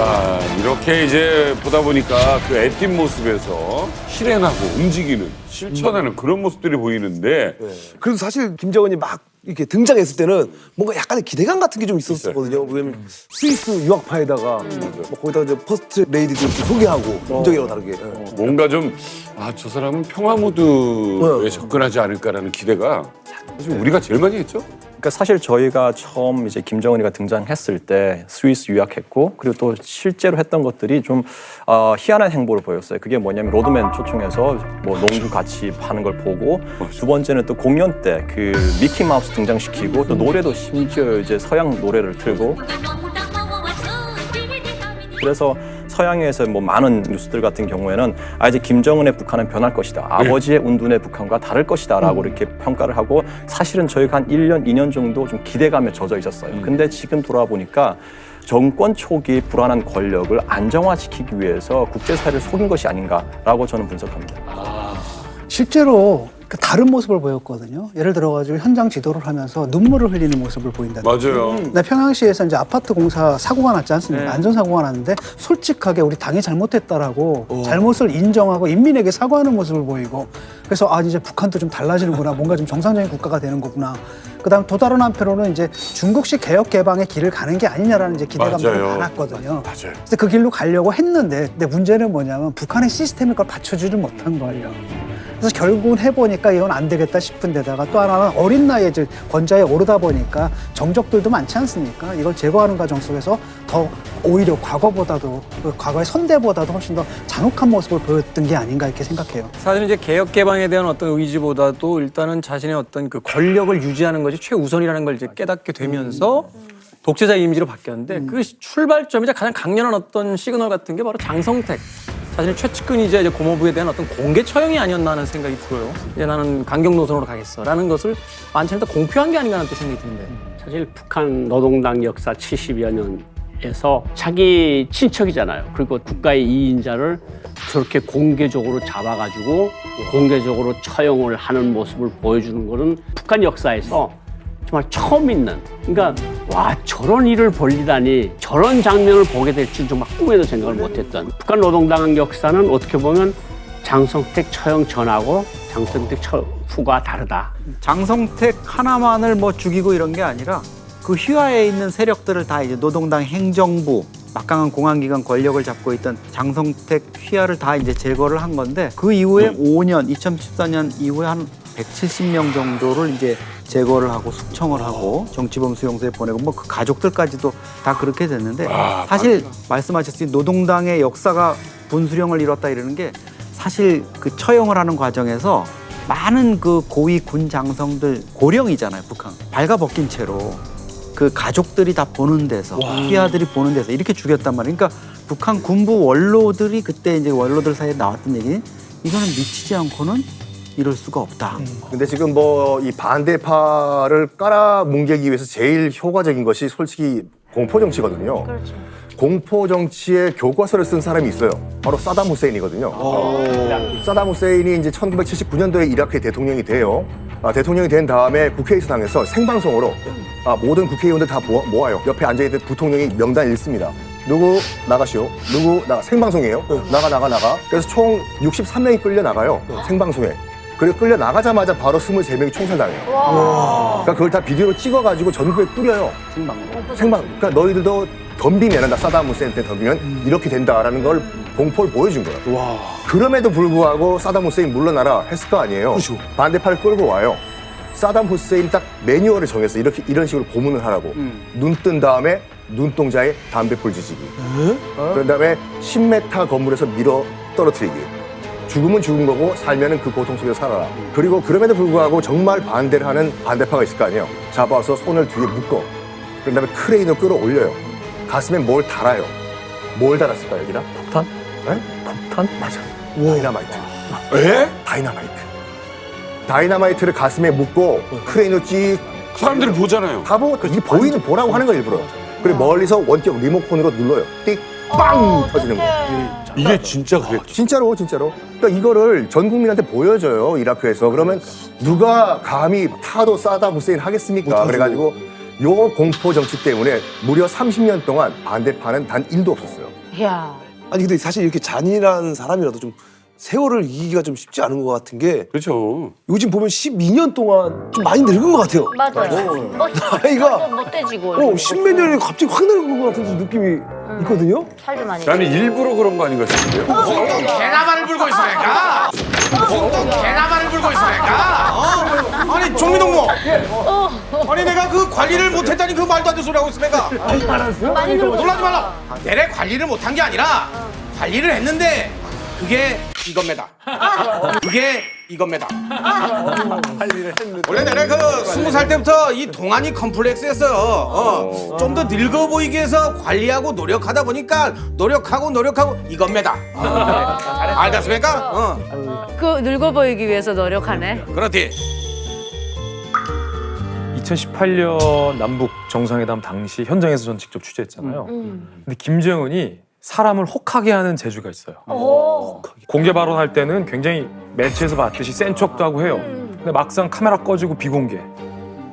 자, 이렇게 이제 보다 보니까 그 애띤 모습에서 실행하고 움직이는, 실천하는 그런 모습들이 보이는데. 그래도 사실 김정은이 막 이렇게 등장했을 때는 뭔가 약간의 기대감 같은 게 좀 있었거든요. 왜냐면 스위스 유학파에다가 뭐 거기다가 이제 퍼스트 레이디도 이렇게 소개하고 김정은이랑 다르게. 뭔가 좀, 저 사람은 평화 모드에 접근하지 않을까라는 기대가 사실 우리가 제일 많이 했죠? 그러니까 사실 저희가 처음 이제 김정은이가 등장했을 때 스위스 유학했고 그리고 또 실제로 했던 것들이 좀 희한한 행보를 보였어요. 그게 뭐냐면 로드맨 초청해서 뭐 농구 같이 하는 걸 보고 두 번째는 또 공연 때 그 미키 마우스 등장시키고 또 노래도 심지어 이제 서양 노래를 틀고 그래서 서양에서 뭐 많은 뉴스들 같은 경우에는 이제 김정은의 북한은 변할 것이다. 아버지의 운둔의 북한과 다를 것이다라고 이렇게 평가를 하고 사실은 저희가 한 1년, 2년 정도 좀 기대감에 젖어 있었어요. 근데 지금 돌아보니까 정권 초기 불안한 권력을 안정화시키기 위해서 국제사회를 속인 것이 아닌가라고 저는 분석합니다. 실제로 다른 모습을 보였거든요. 예를 들어가지고 현장 지도를 하면서 눈물을 흘리는 모습을 보인다. 맞아요. 평양시에서 이제 아파트 공사 사고가 났지 않습니까? 안전사고가 났는데 솔직하게 우리 당이 잘못했다라고 잘못을 인정하고 인민에게 사과하는 모습을 보이고 그래서 이제 북한도 좀 달라지는구나. 뭔가 좀 정상적인 국가가 되는 거구나. 그다음 또 다른 한편으로는 이제 중국식 개혁 개방의 길을 가는 게 아니냐라는 이제 기대감도 많았거든요. 맞아요. 그래서 그 길로 가려고 했는데 근데 문제는 뭐냐면 북한의 시스템이 그걸 받쳐주지 못한 거예요. 그래서 결국은 해보니까 이건 안 되겠다 싶은 데다가 또 하나는 어린 나이에 이제 권좌에 오르다 보니까 정적들도 많지 않습니까? 이걸 제거하는 과정 속에서 더 오히려 과거보다도 과거의 선대보다도 훨씬 더 잔혹한 모습을 보였던 게 아닌가 이렇게 생각해요. 사실은 이제 개혁 개방에 대한 어떤 의지보다도 일단은 자신의 어떤 그 권력을 유지하는 것이 최우선이라는 걸 이제 깨닫게 되면서 독재자 이미지로 바뀌었는데 그 출발점이자 가장 강렬한 어떤 시그널 같은 게 바로 장성택. 자신의 최측근이자 이제 고모부에 대한 어떤 공개 처형이 아니었나 하는 생각이 들어요. 이제 나는 강경 노선으로 가겠어라는 것을 만천에다 공표한 게 아닌가 하는 또 생각이 드는데. 사실 북한 노동당 역사 70여 년에서 자기 친척이잖아요. 그리고 국가의 2인자를 저렇게 공개적으로 잡아가지고 공개적으로 처형을 하는 모습을 보여주는 것은 북한 역사에서 정말 처음 있는, 그러니까 와 저런 일을 벌리다니 저런 장면을 보게 될 줄 정말 꿈에도 생각을 못했던 북한 노동당 역사는 어떻게 보면 장성택 처형 전하고 장성택 처형 후가 다르다. 장성택 하나만을 뭐 죽이고 이런 게 아니라 그 휘하에 있는 세력들을 다 이제 노동당 행정부 막강한 공안기관 권력을 잡고 있던 장성택 휘하를 다 이제 제거를 한 건데 그 이후에 5년 2014년 이후에 한 170명 정도를 이제 제거를 하고 숙청을 하고 정치범 수용소에 보내고 뭐 그 가족들까지도 다 그렇게 됐는데 사실 말씀하셨듯이 노동당의 역사가 분수령을 이뤘다 이러는 게 사실 그 처형을 하는 과정에서 많은 그 고위 군 장성들 고령이잖아요. 북한 발가벗긴 채로 그 가족들이 다 보는 데서 휘하들이 보는 데서 이렇게 죽였단 말이에요. 그러니까 북한 군부 원로들이 그때 이제 원로들 사이에 나왔던 얘기는 이거는 미치지 않고는 이럴 수가 없다. 근데 지금 뭐 이 반대파를 깔아뭉개기 위해서 제일 효과적인 것이 솔직히 공포 정치거든요. 그렇죠. 공포 정치의 교과서를 쓴 사람이 있어요. 바로 사담 후세인이거든요. 사담 후세인이 이제 1979년도에 이라크의 대통령이 돼요. 대통령이 된 다음에 국회의사당에서 생방송으로 모든 국회의원들 다 모아요. 옆에 앉아있는 부통령이 명단 읽습니다. 누구 나가시오. 누구 생방송이에요. 나가. 그래서 총 63명이 끌려 나가요. 생방송에. 그리고 끌려 나가자마자 바로 23명이 총살당해요. 그러니까 그걸 다 비디오로 찍어가지고 전국에 뿌려요. 생방. 그러니까 너희들도 덤비면, 사담 후세인한테 덤비면 이렇게 된다라는 걸 공포를 보여준 거예요. 그럼에도 불구하고 사담 후세인 물러나라 했을 거 아니에요. 그렇죠. 반대파를 끌고 와요. 사담 후세인 딱 매뉴얼을 정해서 이런 식으로 고문을 하라고. 눈 뜬 다음에 눈동자에 담배불 지지기. 그런 다음에 10m 건물에서 밀어 떨어뜨리기. 죽으면 죽은 거고 살면은 그 고통 속에서 살아라. 그리고 그럼에도 불구하고 정말 반대를 하는 반대파가 있을 거 아니에요. 잡아서 손을 뒤에 묶어. 그런 다음에 크레인으로 끌어올려요. 가슴에 뭘 달아요. 뭘 달았을까요, 여기다? 폭탄? 네? 폭탄? 맞아. 다이너마이트. 에? 다이너마이트를 가슴에 묶고 크레인으로 찍. 사람들이 보잖아요. 다 보고 이게 보라고 하는 거 일부러. 그리고 멀리서 원격 리모컨으로 눌러요. 띡, 빵 터지는 거. 이게 진짜 그랬죠. 진짜로. 그러니까 이거를 전 국민한테 보여줘요, 이라크에서. 그러면 누가 감히 타도 사담 후세인 하겠습니까? 그래가지고 요 공포 정치 때문에 무려 30년 동안 반대파는 단 1도 없었어요. 이야. 아니 근데 사실 이렇게 잔인한 사람이라도 좀 세월을 이기기가 좀 쉽지 않은 것 같은 게 그렇죠. 요즘 보면 12년 동안 좀 많이 늙은 것 같아요. 맞아요. 나이가 못돼지고. 십몇 년이 갑자기 확 늙은 것 같은 느낌이 있거든요. 살도 많이. 나는 일부러 그런 거 아닌가 싶은데요. 개나발을 불고 있어 내가. 개나발을 불고 있어 내가. 아니 종민동무. 아니 내가 그 관리를 못했다니 그 말도 안 되는 소리 하고 있어 내가. 많이 늙었어. 놀라지 말라. 내가 관리를 못한 게 아니라 관리를 했는데 그게 이겁니다. 그게 이겁니다. 원래 내가 그 20살 때부터 이 동안이 컴플렉스였어요. 좀 더 늙어 보이기 위해서 관리하고 노력하다 보니까 노력하고 이겁니다. 알겠습니까? 그 늙어 보이기 위해서 노력하네. 그렇지. 2018년 남북 정상회담 당시 현장에서 전 직접 취재했잖아요. 근데 김정은이 사람을 혹하게 하는 재주가 있어요. 공개 발언할 때는 굉장히 매체에서 봤듯이 센 척도 하고 해요. 근데 막상 카메라 꺼지고 비공개,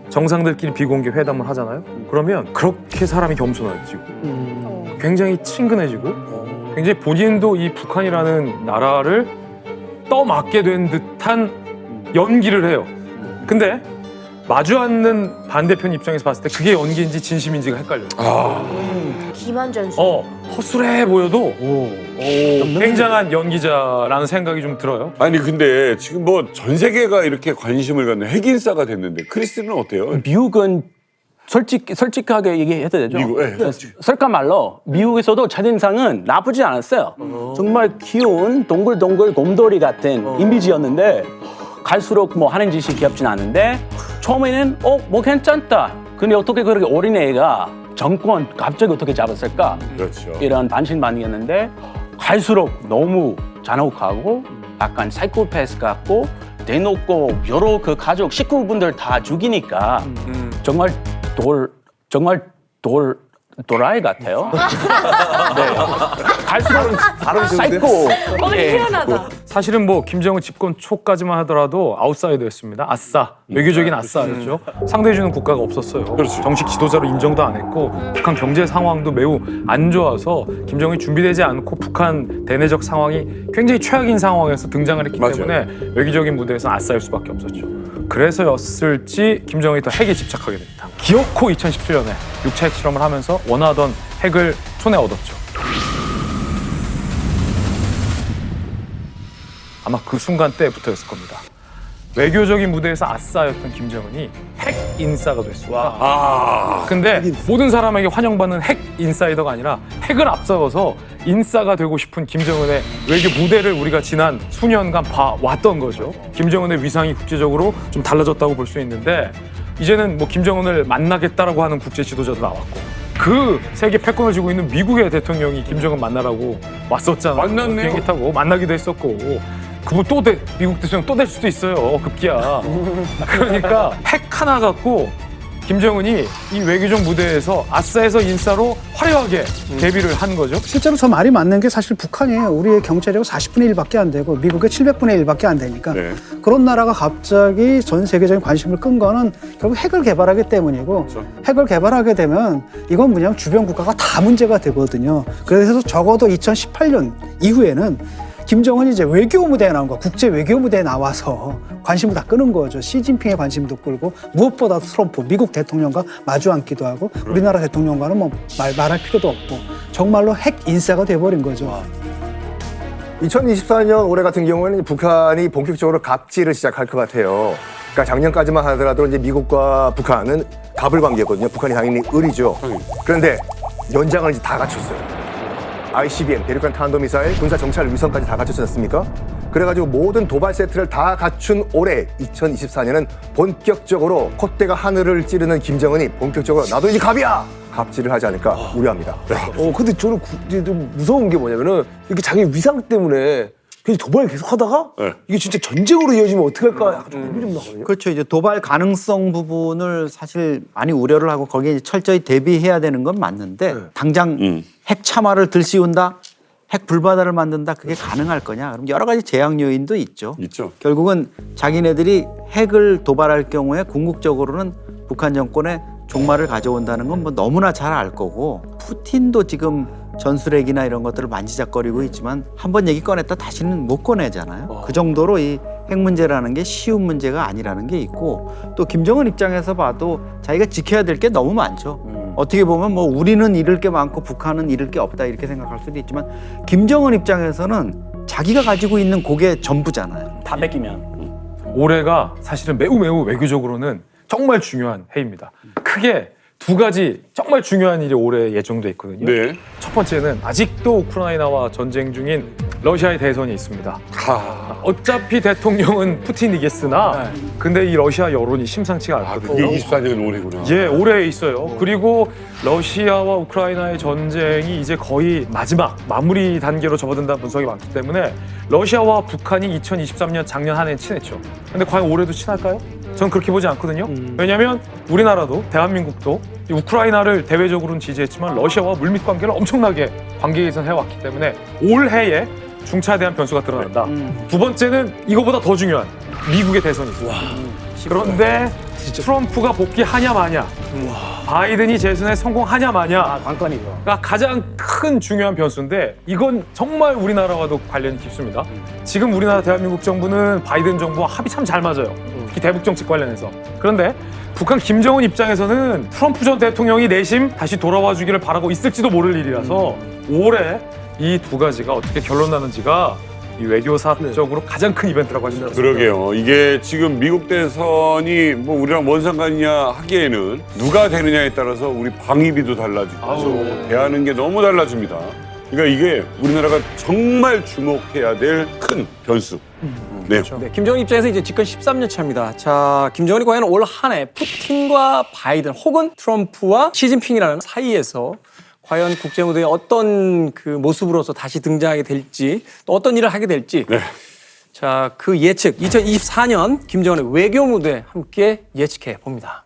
정상들끼리 비공개 회담을 하잖아요. 그러면 그렇게 사람이 겸손해지고 굉장히 친근해지고 굉장히 본인도 이 북한이라는 나라를 떠맡게 된 듯한 연기를 해요. 근데 마주 앉는 반대편 입장에서 봤을 때 그게 연기인지 진심인지가 헷갈려요. 기만전수. 허술해 보여도 굉장한 연기자라는 생각이 좀 들어요. 아니 근데 지금 뭐 전 세계가 이렇게 관심을 갖는 핵인싸가 됐는데 크리스는 어때요? 미국은 솔직하게 얘기해도 되죠? 미국, 예. 솔직한 말로 미국에서도 첫인상은 나쁘지 않았어요. 정말 귀여운 동글동글 곰돌이 같은 이미지였는데 갈수록 뭐 하는 짓이 귀엽진 않은데 처음에는 뭐 괜찮다. 근데 어떻게 그렇게 어린애가 정권 갑자기 어떻게 잡았을까? 그렇죠. 이런 반신반의였는데 갈수록 너무 잔혹하고 약간 사이코패스 같고 대놓고 여러 그 가족 식구분들 다 죽이니까 정말 도라이 같아요. 네. 갈수록 사이코. 희한하다. 사실은 뭐 김정은 집권 초까지만 하더라도 아웃사이더였습니다. 아싸, 외교적인 아싸였죠. 상대해주는 국가가 없었어요. 정식 지도자로 인정도 안 했고 북한 경제 상황도 매우 안 좋아서 김정은이 준비되지 않고 북한 대내적 상황이 굉장히 최악인 상황에서 등장을 했기 때문에 외교적인 무대에서 아싸일 수밖에 없었죠. 그래서였을지 김정은이 더 핵에 집착하게 됩니다. 기어코 2017년에 6차 핵실험을 하면서 원하던 핵을 손에 얻었죠. 아마 그 순간 때부터였을 겁니다. 외교적인 무대에서 아싸였던 김정은이 핵 인싸가 됐습니다. 근데 모든 사람에게 환영받는 핵 인사이더가 아니라 핵을 앞서서 인싸가 되고 싶은 김정은의 외교 무대를 우리가 지난 수년간 봐왔던 거죠. 김정은의 위상이 국제적으로 좀 달라졌다고 볼 수 있는데 이제는 뭐 김정은을 만나겠다라고 하는 국제 지도자도 나왔고 그 세계 패권을 쥐고 있는 미국의 대통령이 김정은 만나라고 왔었잖아요. 만났네요. 비행기 타고 만나기도 했었고 그분 미국 대통령 또 될 수도 있어요. 급기야. 그러니까 핵 하나 갖고 김정은이 이 외교적 무대에서 아싸에서 인싸로 화려하게 데뷔를 한 거죠. 실제로 저 말이 맞는 게 사실 북한이에요. 우리의 경제력은 40분의 1밖에 안 되고 미국의 700분의 1밖에 안 되니까 네. 그런 나라가 갑자기 전 세계적인 관심을 끈 거는 결국 핵을 개발하기 때문이고 핵을 개발하게 되면 이건 뭐냐면 주변 국가가 다 문제가 되거든요. 그래서 적어도 2018년 이후에는 김정은이 이제 외교 무대에 나온 거, 국제 외교 무대에 나와서 관심을 다 끄는 거죠. 시진핑의 관심도 끌고 무엇보다도 트럼프, 미국 대통령과 마주 앉기도 하고 우리나라 대통령과는 뭐 말할 필요도 없고 정말로 핵 인싸가 돼버린 거죠. 2024년 올해 같은 경우에는 북한이 본격적으로 갑질을 시작할 것 같아요. 그러니까 작년까지만 하더라도 이제 미국과 북한은 갑을 관계거든요. 북한이 당연히 을이죠. 그런데 연장을 이제 다 갖췄어요. ICBM, 대륙간 탄도미사일, 군사 정찰 위성까지 다 갖췄지 않습니까? 그래가지고 모든 도발 세트를 다 갖춘 올해 2024년은 본격적으로 콧대가 하늘을 찌르는 김정은이 본격적으로 나도 이제 갑이야! 갑질을 하지 않을까 우려합니다. 근데 저는 이제 좀 무서운 게 뭐냐면은 이렇게 자기 위상 때문에 그냥 도발을 계속 하다가 이게 진짜 전쟁으로 이어지면 어떡할까 약간 좀 고민이 좀 나거든요. 그렇죠. 이제 도발 가능성 부분을 사실 많이 우려를 하고 거기에 이제 철저히 대비해야 되는 건 맞는데 당장 핵 참화를 들씌운다, 핵 불바다를 만든다, 그게 가능할 거냐? 그럼 여러 가지 제약 요인도 있죠. 결국은 자기네들이 핵을 도발할 경우에 궁극적으로는 북한 정권에 종말을 가져온다는 건 뭐 너무나 잘 알 거고 푸틴도 지금 전술핵이나 이런 것들을 만지작거리고 있지만 한 번 얘기 꺼냈다 다시는 못 꺼내잖아요. 그 정도로 이 핵 문제라는 게 쉬운 문제가 아니라는 게 있고 또 김정은 입장에서 봐도 자기가 지켜야 될 게 너무 많죠. 어떻게 보면 뭐 우리는 잃을 게 많고 북한은 잃을 게 없다 이렇게 생각할 수도 있지만 김정은 입장에서는 자기가 가지고 있는 그게 전부잖아요. 다 뺏기면. 올해가 사실은 매우 외교적으로는 정말 중요한 해입니다. 크게 두 가지 정말 중요한 일이 올해 예정돼 있거든요. 네. 첫 번째는 아직도 우크라이나와 전쟁 중인 러시아의 대선이 있습니다. 어차피 대통령은 푸틴이겠으나 근데 이 러시아 여론이 심상치가 않거든요. 이게 24년 올해구나. 예, 올해 있어요. 그리고 러시아와 우크라이나의 전쟁이 이제 거의 마지막 마무리 단계로 접어든다는 분석이 많기 때문에 러시아와 북한이 2023년 작년 한 해 친했죠. 근데 과연 올해도 친할까요? 전 그렇게 보지 않거든요. 왜냐하면 우리나라도 대한민국도 이 우크라이나를 대외적으로는 지지했지만 러시아와 물밑 관계를 엄청나게 관계 개선해왔기 때문에 올해에 중차에 대한 변수가 드러난다. 두 번째는 이거보다 더 중요한 미국의 대선이 있어요. 그런데 트럼프가 복귀하냐 마냐, 바이든이 재선에 성공하냐 마냐, 관건이가 가장 큰 중요한 변수인데 이건 정말 우리나라와도 관련이 깊습니다. 지금 우리나라 대한민국 정부는 바이든 정부와 합이 참 잘 맞아요. 특히 대북 정책 관련해서. 그런데 북한 김정은 입장에서는 트럼프 전 대통령이 내심 다시 돌아와 주기를 바라고 있을지도 모를 일이라서 올해 이 두 가지가 어떻게 결론 나는지가 이 외교사적으로 가장 큰 이벤트라고 할 수 있습니다. 그러게요. 이게 지금 미국 대선이 뭐 우리랑 뭔 상관이냐 하기에는 누가 되느냐에 따라서 우리 방위비도 달라지고 대하는 게 너무 달라집니다. 그러니까 이게 우리나라가 정말 주목해야 될 큰 변수. 네. 네, 김정은 입장에서 이제 집권 13년 차입니다. 자, 김정은이 과연 올 한 해 푸틴과 바이든 혹은 트럼프와 시진핑이라는 사이에서 과연 국제 무대에 어떤 그 모습으로서 다시 등장하게 될지 또 어떤 일을 하게 될지. 네. 자, 그 예측 2024년 김정은의 외교 무대 함께 예측해 봅니다.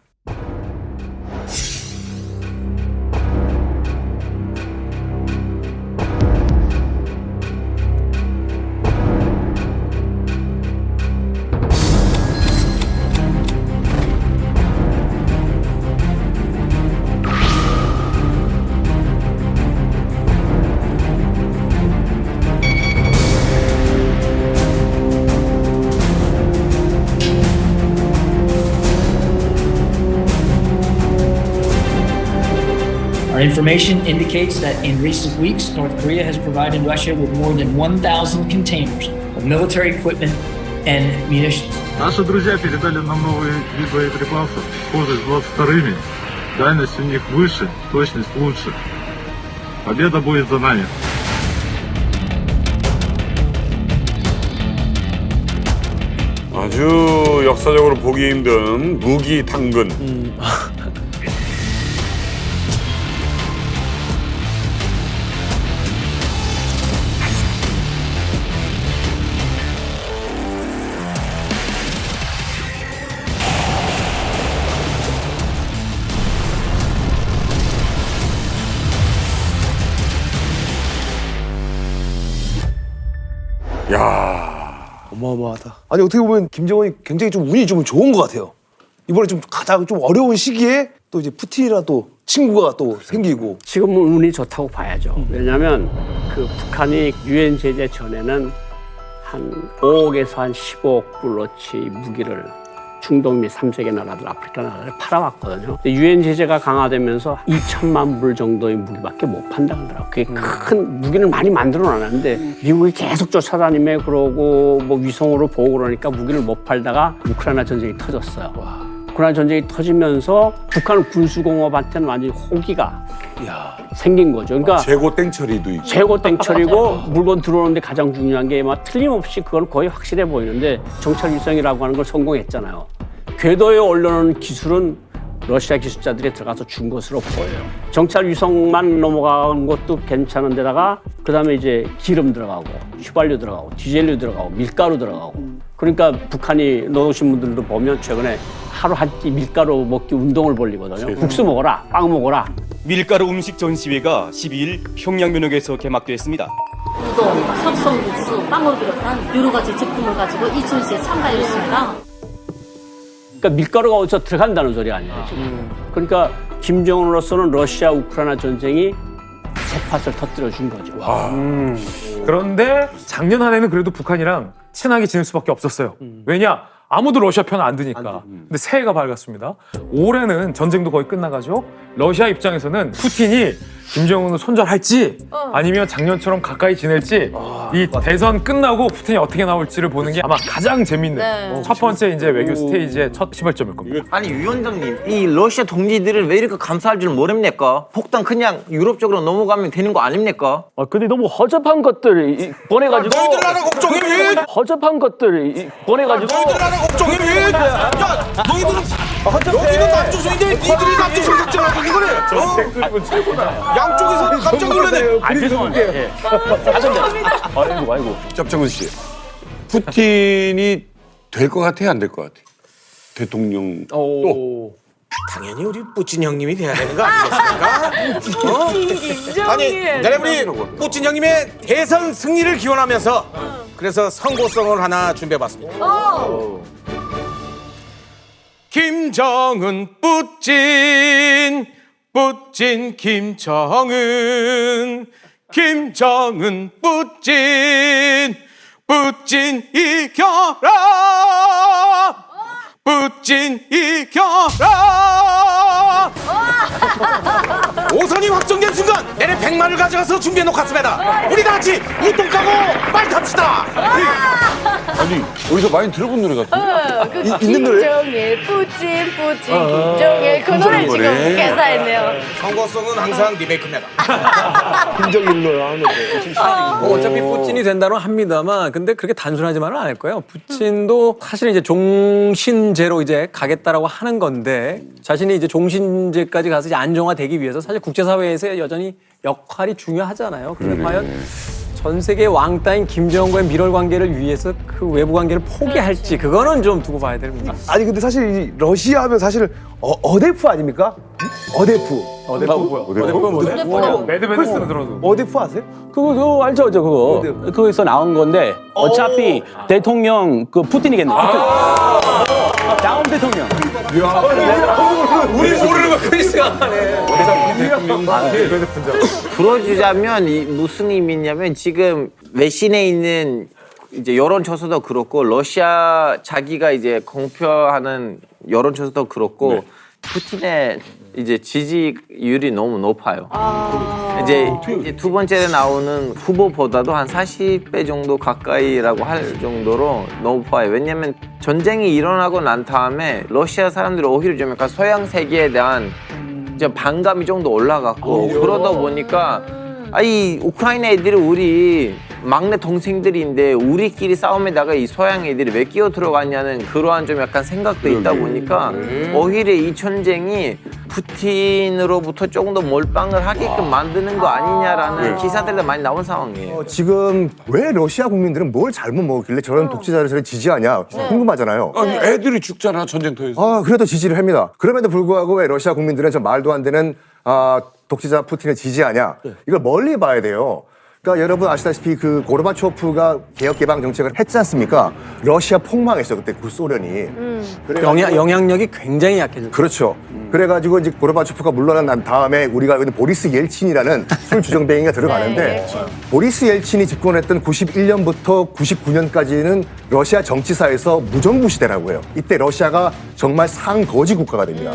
Our information indicates that in recent weeks, North Korea has provided Russia with more than 1,000 containers of military equipment and munitions. Наши друзья передали нам новые виды боеприпасов, схожие с 22-ми. Дальность у них выше, точность лучше. Победа будет за нами. 아주 역사적으로 보기 힘든 무기 당근. 야, 어마어마하다. 아니 어떻게 보면 김정은이 굉장히 좀 운이 좀 좋은 것 같아요. 이번에 좀 가장 좀 어려운 시기에 또 이제 푸틴이랑 또 친구가 또 생기고. 지금은 운이 좋다고 봐야죠. 왜냐하면 그 북한이 유엔 제재 전에는 한 5억에서 한 15억 불어치 무기를 중동 및 3세계 나라들, 아프리카 나라들 팔아왔거든요. 유엔 제재가 강화되면서 2천만 불 정도의 무기밖에 못 판다 그러더라고요. 그게 큰 무기를 많이 만들어 놨는데 미국이 계속 쫓아다니며 그러고 뭐 위성으로 보고 그러니까 무기를 못 팔다가 우크라이나 전쟁이 터졌어요. 우크라이나 전쟁이 터지면서 북한 군수공업한테는 완전히 호기가 생긴 거죠. 그러니까 재고 땡처리도 있고. 재고 땡처리고 물건 들어오는데 가장 중요한 게 막 틀림없이 그건 거의 확실해 보이는데 정찰 위성이라고 하는 걸 성공했잖아요. 궤도에 올려놓은 기술은 러시아 기술자들이 들어가서 준 것으로 보여요. 정찰 위성만 넘어간 것도 괜찮은 데다가 그다음에 이제 기름 들어가고 휘발유 들어가고 디젤유 들어가고 밀가루 들어가고 그러니까 북한이 넣으신 분들도 보면 최근에 하루 한 끼 밀가루 먹기 운동을 벌리거든요. 국수 먹어라, 빵 먹어라. 밀가루 음식 전시회가 12일 평양면역에서 개막됐습니다. 우동, 석성국수, 빵을 비롯한 여러 가지 제품을 가지고 이 전시에 참가했습니다. 그러니까 밀가루가 어디서 들어간다는 소리 아니에요, 지금. 그러니까 김정은으로서는 러시아 우크라이나 전쟁이 bomfat을 터뜨려 준 거죠. 그런데 작년 한 해는 그래도 북한이랑 친하게 지낼 수밖에 없었어요. 왜냐? 아무도 러시아 편 안 드니까. 근데 새해가 밝았습니다. 올해는 전쟁도 거의 끝나가죠. 러시아 입장에서는 푸틴이 김정은을 손절할지 아니면 작년처럼 가까이 지낼지 이 대선 끝나고 푸틴이 어떻게 나올지를 보는 게 아마 가장 재밌는 첫 번째 이제 외교 스테이지의 첫 시발점일 겁니다. 아니 위원장님, 이 러시아 동지들을 왜 이렇게 감사할 줄 모릅니까? 폭탄 그냥 유럽 쪽으로 넘어가면 되는 거 아닙니까? 근데 너무 허접한 것들 보내가지고. 너희들 나라 걱정이 왜? 허접한 것들 보내가지고. 너희들 나라 걱정이 왜? 야, 너희들은 여기는 남조선인데 니들이 남조선 걱정하고 이거네. 최고다. 양쪽에서 깜짝 놀라네. 죄송합니다. 아이고. 짭정은 씨, 푸틴이 될 것 같아요, 안 될 것 같아요? 대통령 또 당연히 우리 뿌찐 형님이 돼야 되는 거 아니겠습니까? 아니, 내가 우리 뿌찐 형님의 대선 승리를 기원하면서 그래서 선고송을 하나 준비해봤습니다. 김정은 뿌찐 김정은 뿌찐 이겨라 뿌찐 이겨라. 오선이 확정된 순간 내내 100만을 가져가서 준비해놓고 갔습니다. 우리 다 같이 우동 까고 말 탑시다. 아니 어디서 많이 들어본 노래 같은데? 있는 노래? 김정일 뿌찐 김정일 그 노래 지금 개사했네요. 선거송은 항상 리메이크입니다. 김정일로 하는 거. 어차피 푸틴이 된다고 합니다만, 근데 그렇게 단순하지만은 않을 거예요. 푸틴도 사실은 이제 종신제로 이제 가겠다라고 하는 건데, 자신이 이제 종신제까지 가서 이제 안정화되기 위해서 사실 국제사회에서 여전히 역할이 중요하잖아요. 그런데 과연 전 세계 왕따인 김정은과의 밀월 관계를 위해서 그 외부 관계를 포기할지, 그거는 좀 두고 봐야 됩니다. 아니 근데 사실 이 러시아 하면 사실 어데프 아닙니까? 어데프. 어데프 뭐야? 어데프 뭐야? 매드베데스는 들어도. 어데프 아세요? 그거 알죠, 그거. 거기서 나온 건데 어차피 대통령 그 푸틴이겠네. 다음 대통령. 우리 모르는 거 크리스가 하네. 풀어주자면 무슨 의미냐면 지금 외신에 있는 이제 여론조사도 그렇고 러시아 자기가 이제 공표하는 여론조사도 그렇고 푸틴의 이제 지지율이 너무 높아요. 이제 두 번째에 나오는 후보보다도 한 40배 정도 가까이라고 할 정도로 높아요. 왜냐면 전쟁이 일어나고 난 다음에 러시아 사람들이 오히려 좀 약간 서양 세계에 대한 이제 반감이 좀 더 올라갔고 그러다 보니까 이 우크라이나 애들이 우리 막내 동생들인데 우리끼리 싸움에다가 이 서양 애들이 왜 끼어 들어갔냐는 그러한 좀 약간 생각도 있다 보니까 오히려 이 전쟁이 푸틴으로부터 조금 더 몰빵을 하게끔 만드는 거 아니냐라는 기사들도 많이 나온 상황이에요. 지금 왜 러시아 국민들은 뭘 잘못 먹었길래 저런 독재자를 지지하냐 궁금하잖아요. 아니 애들이 죽잖아 전쟁터에서. 그래도 지지를 합니다. 그럼에도 불구하고 왜 러시아 국민들은 저 말도 안 되는 독재자 푸틴을 지지하냐? 이걸 멀리 봐야 돼요. 그러니까 여러분 아시다시피 그 고르바초프가 개혁 개방 정책을 했지 않습니까? 러시아 폭망했어 그때 구소련이. 영향력이 굉장히 약해졌죠. 그렇죠. 그래가지고 이제 고르바초프가 물러난 다음에 우리가 여기 보리스 옐친이라는 술 주정뱅이가 들어가는데 보리스 옐친이 집권했던 91년부터 99년까지는 러시아 정치사에서 무정부 시대라고 해요. 이때 러시아가 정말 상거지 국가가 됩니다.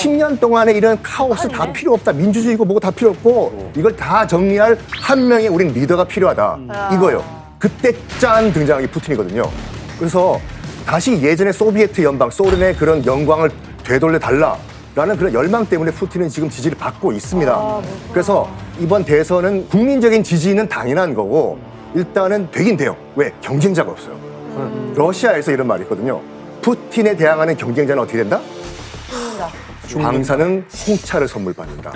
10년 동안에 이런 카오스 다 필요 없다. 민주주의고 뭐고 다 필요 없고 이걸 다 정리할 한 명의 우린 리더가 필요하다. 이거요. 그때 짠 등장한 게 푸틴이거든요. 그래서 다시 예전의 소비에트 연방, 소련의 그런 영광을 되돌려 달라라는 그런 열망 때문에 푸틴은 지금 지지를 받고 있습니다. 그래서 이번 대선은 국민적인 지지는 당연한 거고 일단은 되긴 돼요. 왜? 경쟁자가 없어요. 러시아에서 이런 말이 있거든요. 푸틴에 대항하는 경쟁자는 어떻게 된다? 방사능 홍차를 선물 받는다.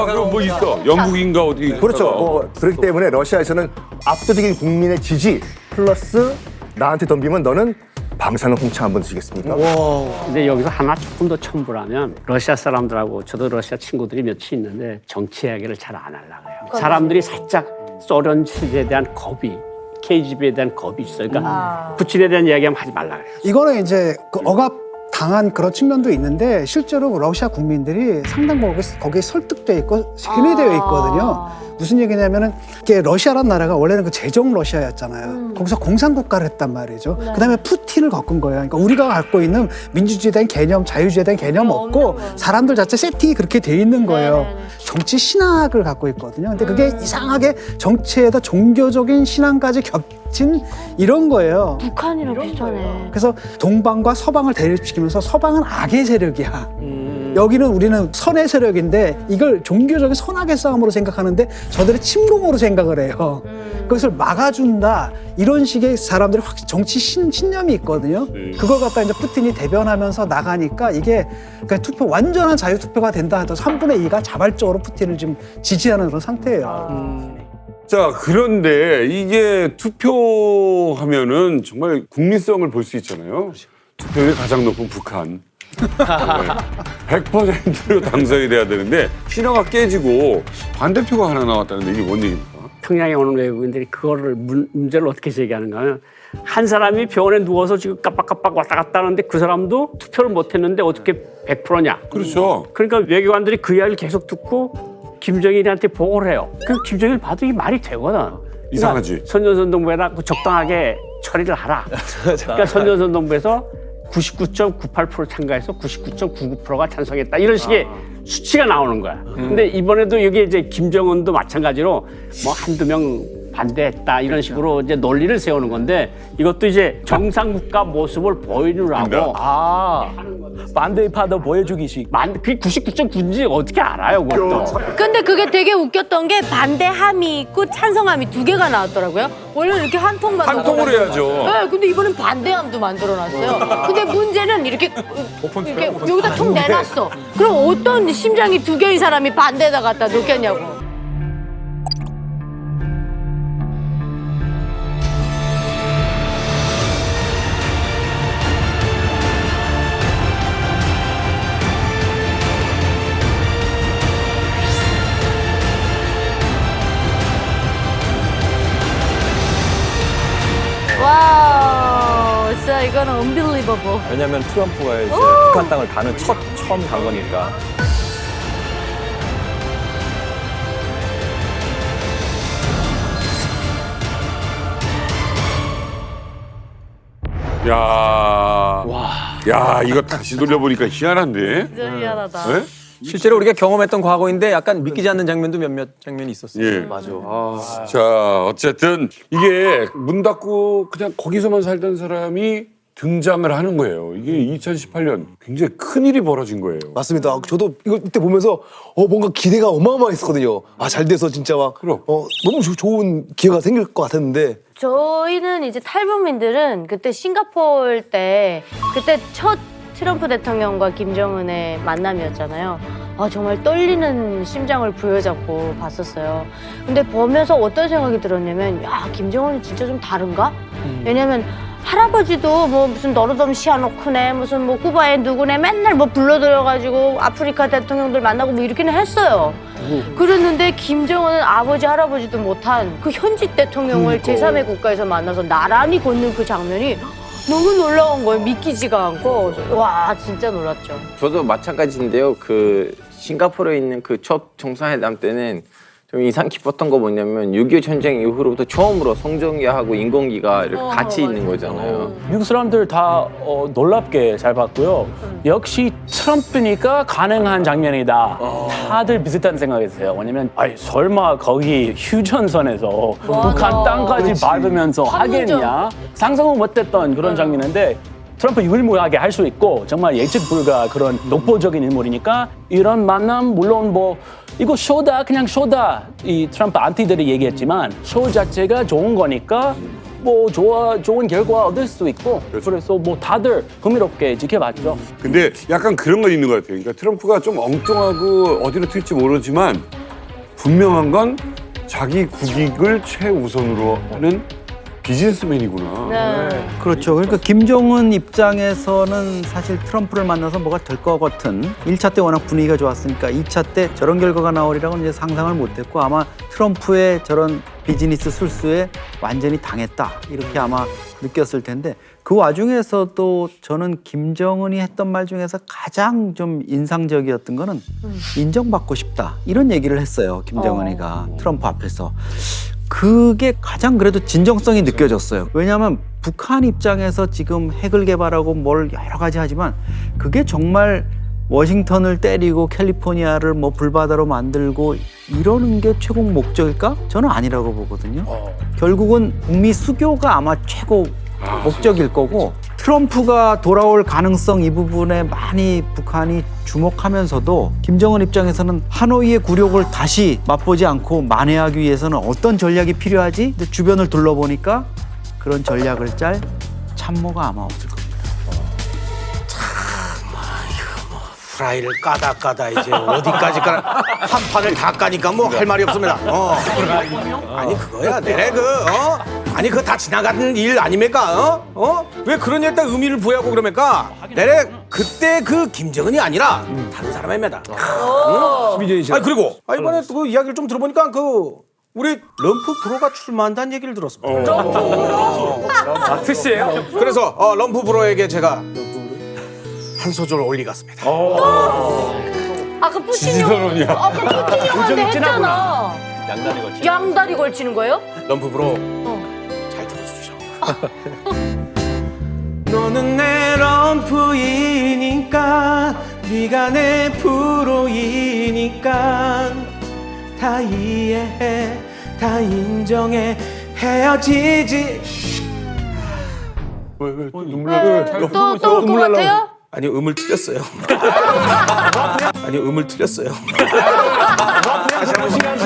그럼 뭐 있어? 영국인가 어디? 그렇죠. 그렇기 때문에 러시아에서는 압도적인 국민의 지지 플러스 나한테 덤비면 너는 방사능 홍차 한번 드시겠습니까? 근데 여기서 하나 조금 더 첨부하면 러시아 사람들하고 저도 러시아 친구들이 몇이 있는데 정치 이야기를 잘 안 하려고 해요. 사람들이 살짝 소련 체제에 대한 겁이 KGB에 대한 겁이 있어요. 그러니까 푸틴에 대한 이야기하면 하지 말라 그래요. 이거는 이제 그 억압 강한 그런 측면도 있는데 실제로 러시아 국민들이 상당 부분 거기에 설득돼 있고 세뇌되어 있거든요. 무슨 얘기냐면은 이게 러시아란 나라가 원래는 그 제정 러시아였잖아요. 거기서 공산국가를 했단 말이죠. 네. 그다음에 푸틴을 겪은 거예요. 그러니까 우리가 갖고 있는 민주주의에 대한 개념, 자유주의에 대한 개념 없고 사람들 자체 세팅이 그렇게 돼 있는 거예요. 정치 신학을 갖고 있거든요. 근데 그게 이상하게 정치에다 종교적인 신앙까지 겹친 이런 거예요. 북한이랑 비슷하네. 그래서 동방과 서방을 대립시키면서 서방은 악의 세력이야. 여기는 우리는 선의 세력인데 이걸 종교적인 선악의 싸움으로 생각하는데 저들은 침공으로 생각을 해요. 그것을 막아준다. 이런 식의 사람들이 정치 신념이 있거든요. 그걸 갖다 이제 푸틴이 대변하면서 나가니까 이게 그러니까 완전한 자유투표가 된다 하더라도 3분의 2가 자발적으로 푸틴을 지금 지지하는 그런 상태예요. 자, 그런데 이게 투표하면은 정말 국민성을 볼 수 있잖아요. 투표율이 가장 높은 북한. 100%로 당선이 돼야 되는데 신화가 깨지고 반대표가 하나 나왔다는데 이게 뭔 얘기입니까? 평양에 오는 외국인들이 그거를 문제를 어떻게 제기하는가 하면 한 사람이 병원에 누워서 지금 깜빡깜빡 왔다 갔다 하는데 그 사람도 투표를 못 했는데 어떻게 100%냐. 그렇죠. 그러니까 외교관들이 그 이야기를 계속 듣고 김정일한테 보고를 해요. 그 김정일 봐도 이게 말이 되거든. 이상하지. 그러니까 선전선동부에다 적당하게 처리를 하라. 그러니까 선전선동부에서 99.98% 참가해서 99.99%가 찬성했다. 이런 식의 수치가 나오는 거야. 근데 이번에도 여기 이제 김정은도 마찬가지로 뭐 한두 명 반대했다. 이런 식으로 이제 논리를 세우는 건데 이것도 이제 정상국가 모습을 보여주라고. 반대파도 보여주기식. 그게 99.9인지 어떻게 알아요, 그것도. 근데 그게 되게 웃겼던 게 반대함이 있고 찬성함이 두 개가 나왔더라고요. 원래 이렇게 한 통만 한 통으로 나오잖아요. 해야죠. 네, 근데 이번엔 반대함도 만들어놨어요. 근데 문제는 이렇게 여기다 통 내놨어. 그럼 어떤 심장이 두 개인 사람이 반대에다 갖다 놓겠냐고. 와우, 진짜 이거는 unbelievable. 왜냐면 트럼프가 이제 북한 땅을 가는 처음 간 거니까. 야, 이거 다시 돌려보니까 희한한데? 진짜 희한하다. 네? 실제로 우리가 경험했던 과거인데 약간 믿기지 않는 장면도 몇몇 장면이 있었어요. 예. 맞아. 자, 어쨌든 이게 문 닫고 그냥 거기서만 살던 사람이 등장을 하는 거예요. 이게 2018년 굉장히 큰 일이 벌어진 거예요. 맞습니다. 저도 이거 이때 보면서 뭔가 기대가 어마어마했었거든요. 잘 돼서 진짜 막 너무 좋은 기회가 생길 것 같았는데 저희는 이제 탈북민들은 그때 싱가포르 때 그때 첫 트럼프 대통령과 김정은의 만남이었잖아요. 정말 떨리는 심장을 부여잡고 봤었어요. 근데 보면서 어떤 생각이 들었냐면 김정은이 진짜 좀 다른가? 왜냐면 할아버지도 뭐 무슨 너르돔 시아노크네 무슨 뭐 쿠바에 누구네 맨날 뭐 불러들여가지고 아프리카 대통령들 만나고 뭐 이렇게는 했어요. 그랬는데 김정은은 아버지 할아버지도 못한 그 현직 대통령을 제3의 국가에서 만나서 나란히 걷는 그 장면이 너무 놀라운 거예요. 믿기지가 않고. 와, 진짜 놀랐죠. 저도 마찬가지인데요. 그 싱가포르에 있는 그 첫 정상회담 때는 좀 인상 깊었던 거 뭐냐면 6.25 전쟁 이후로부터 처음으로 성전기하고 인공기가 이렇게 같이 있는 거잖아요. 미국 사람들 다 놀랍게 잘 봤고요. 역시 트럼프니까 가능한 장면이다. 다들 비슷한 생각했어요. 왜냐면 설마 거기 휴전선에서 북한 땅까지 밟으면서 하겠냐? 상상을 못했던 그런 장면인데 트럼프 유일무이하게 할 수 있고 정말 예측 불가 그런 독보적인 인물이니까 이런 만남 물론 뭐 이거 쇼다 그냥 쇼다 이 트럼프 안티들이 얘기했지만 쇼 자체가 좋은 거니까 뭐 좋은 결과 얻을 수 있고 그래서 뭐 다들 흥미롭게 지켜봤죠. 근데 약간 그런 건 있는 것 같아요. 그러니까 트럼프가 좀 엉뚱하고 어디로 튈지 모르지만 분명한 건 자기 국익을 최우선으로 하는 비즈니스맨이구나. 네. 그렇죠. 그러니까 김정은 입장에서는 사실 트럼프를 만나서 뭐가 될 것 같은 1차 때 워낙 분위기가 좋았으니까 2차 때 저런 결과가 나오리라고는 이제 상상을 못했고 아마 트럼프의 저런 비즈니스 술수에 완전히 당했다 이렇게 아마 느꼈을 텐데 그 와중에서도 저는 김정은이 했던 말 중에서 가장 좀 인상적이었던 거는 인정받고 싶다 이런 얘기를 했어요. 김정은이가 트럼프 앞에서. 그게 가장 그래도 진정성이 느껴졌어요. 왜냐하면 북한 입장에서 지금 핵을 개발하고 뭘 여러 가지 하지만 그게 정말 워싱턴을 때리고 캘리포니아를 뭐 불바다로 만들고 이러는 게 최고 목적일까? 저는 아니라고 보거든요. 결국은 북미 수교가 아마 최고 목적일 거고 트럼프가 돌아올 가능성 이 부분에 많이 북한이 주목하면서도 김정은 입장에서는 하노이의 굴욕을 다시 맛보지 않고 만회하기 위해서는 어떤 전략이 필요하지? 근데 주변을 둘러보니까 그런 전략을 짤 참모가 아마 없을 겁니다. 프라이를 까다 이제 어디까지 까나 한 판을 다 까니까 뭐 할 말이 없습니다. 아니 그거야 내래 아니 그거 다 지나가는 일 아닙니까? 왜 그런 일에 의미를 부여하고 그럽니까? 내래 그때 그 김정은이 아니라 다른 사람입니다. 아니 그리고 이번에 또 그 이야기를 좀 들어보니까 그 우리 럼프 브로가 출마한다는 얘기를 들었습니다. 트시예요? 그래서 럼프 브로에게 제가 한 소절 올리겠습니다. 아까 푸틴이 지지선언이야. 아까 푸틴이 형한테 했잖아. 양다리 걸치. 양다리 걸치는 거예요? 럼프 브로 잘 들어주시죠. 너는 내 럼프이니까 네가 내 프로이니까 다 이해해 다 인정해 헤어지지. 눈물 또 올 것 같아요? 아니 음을 틀렸어요. 다시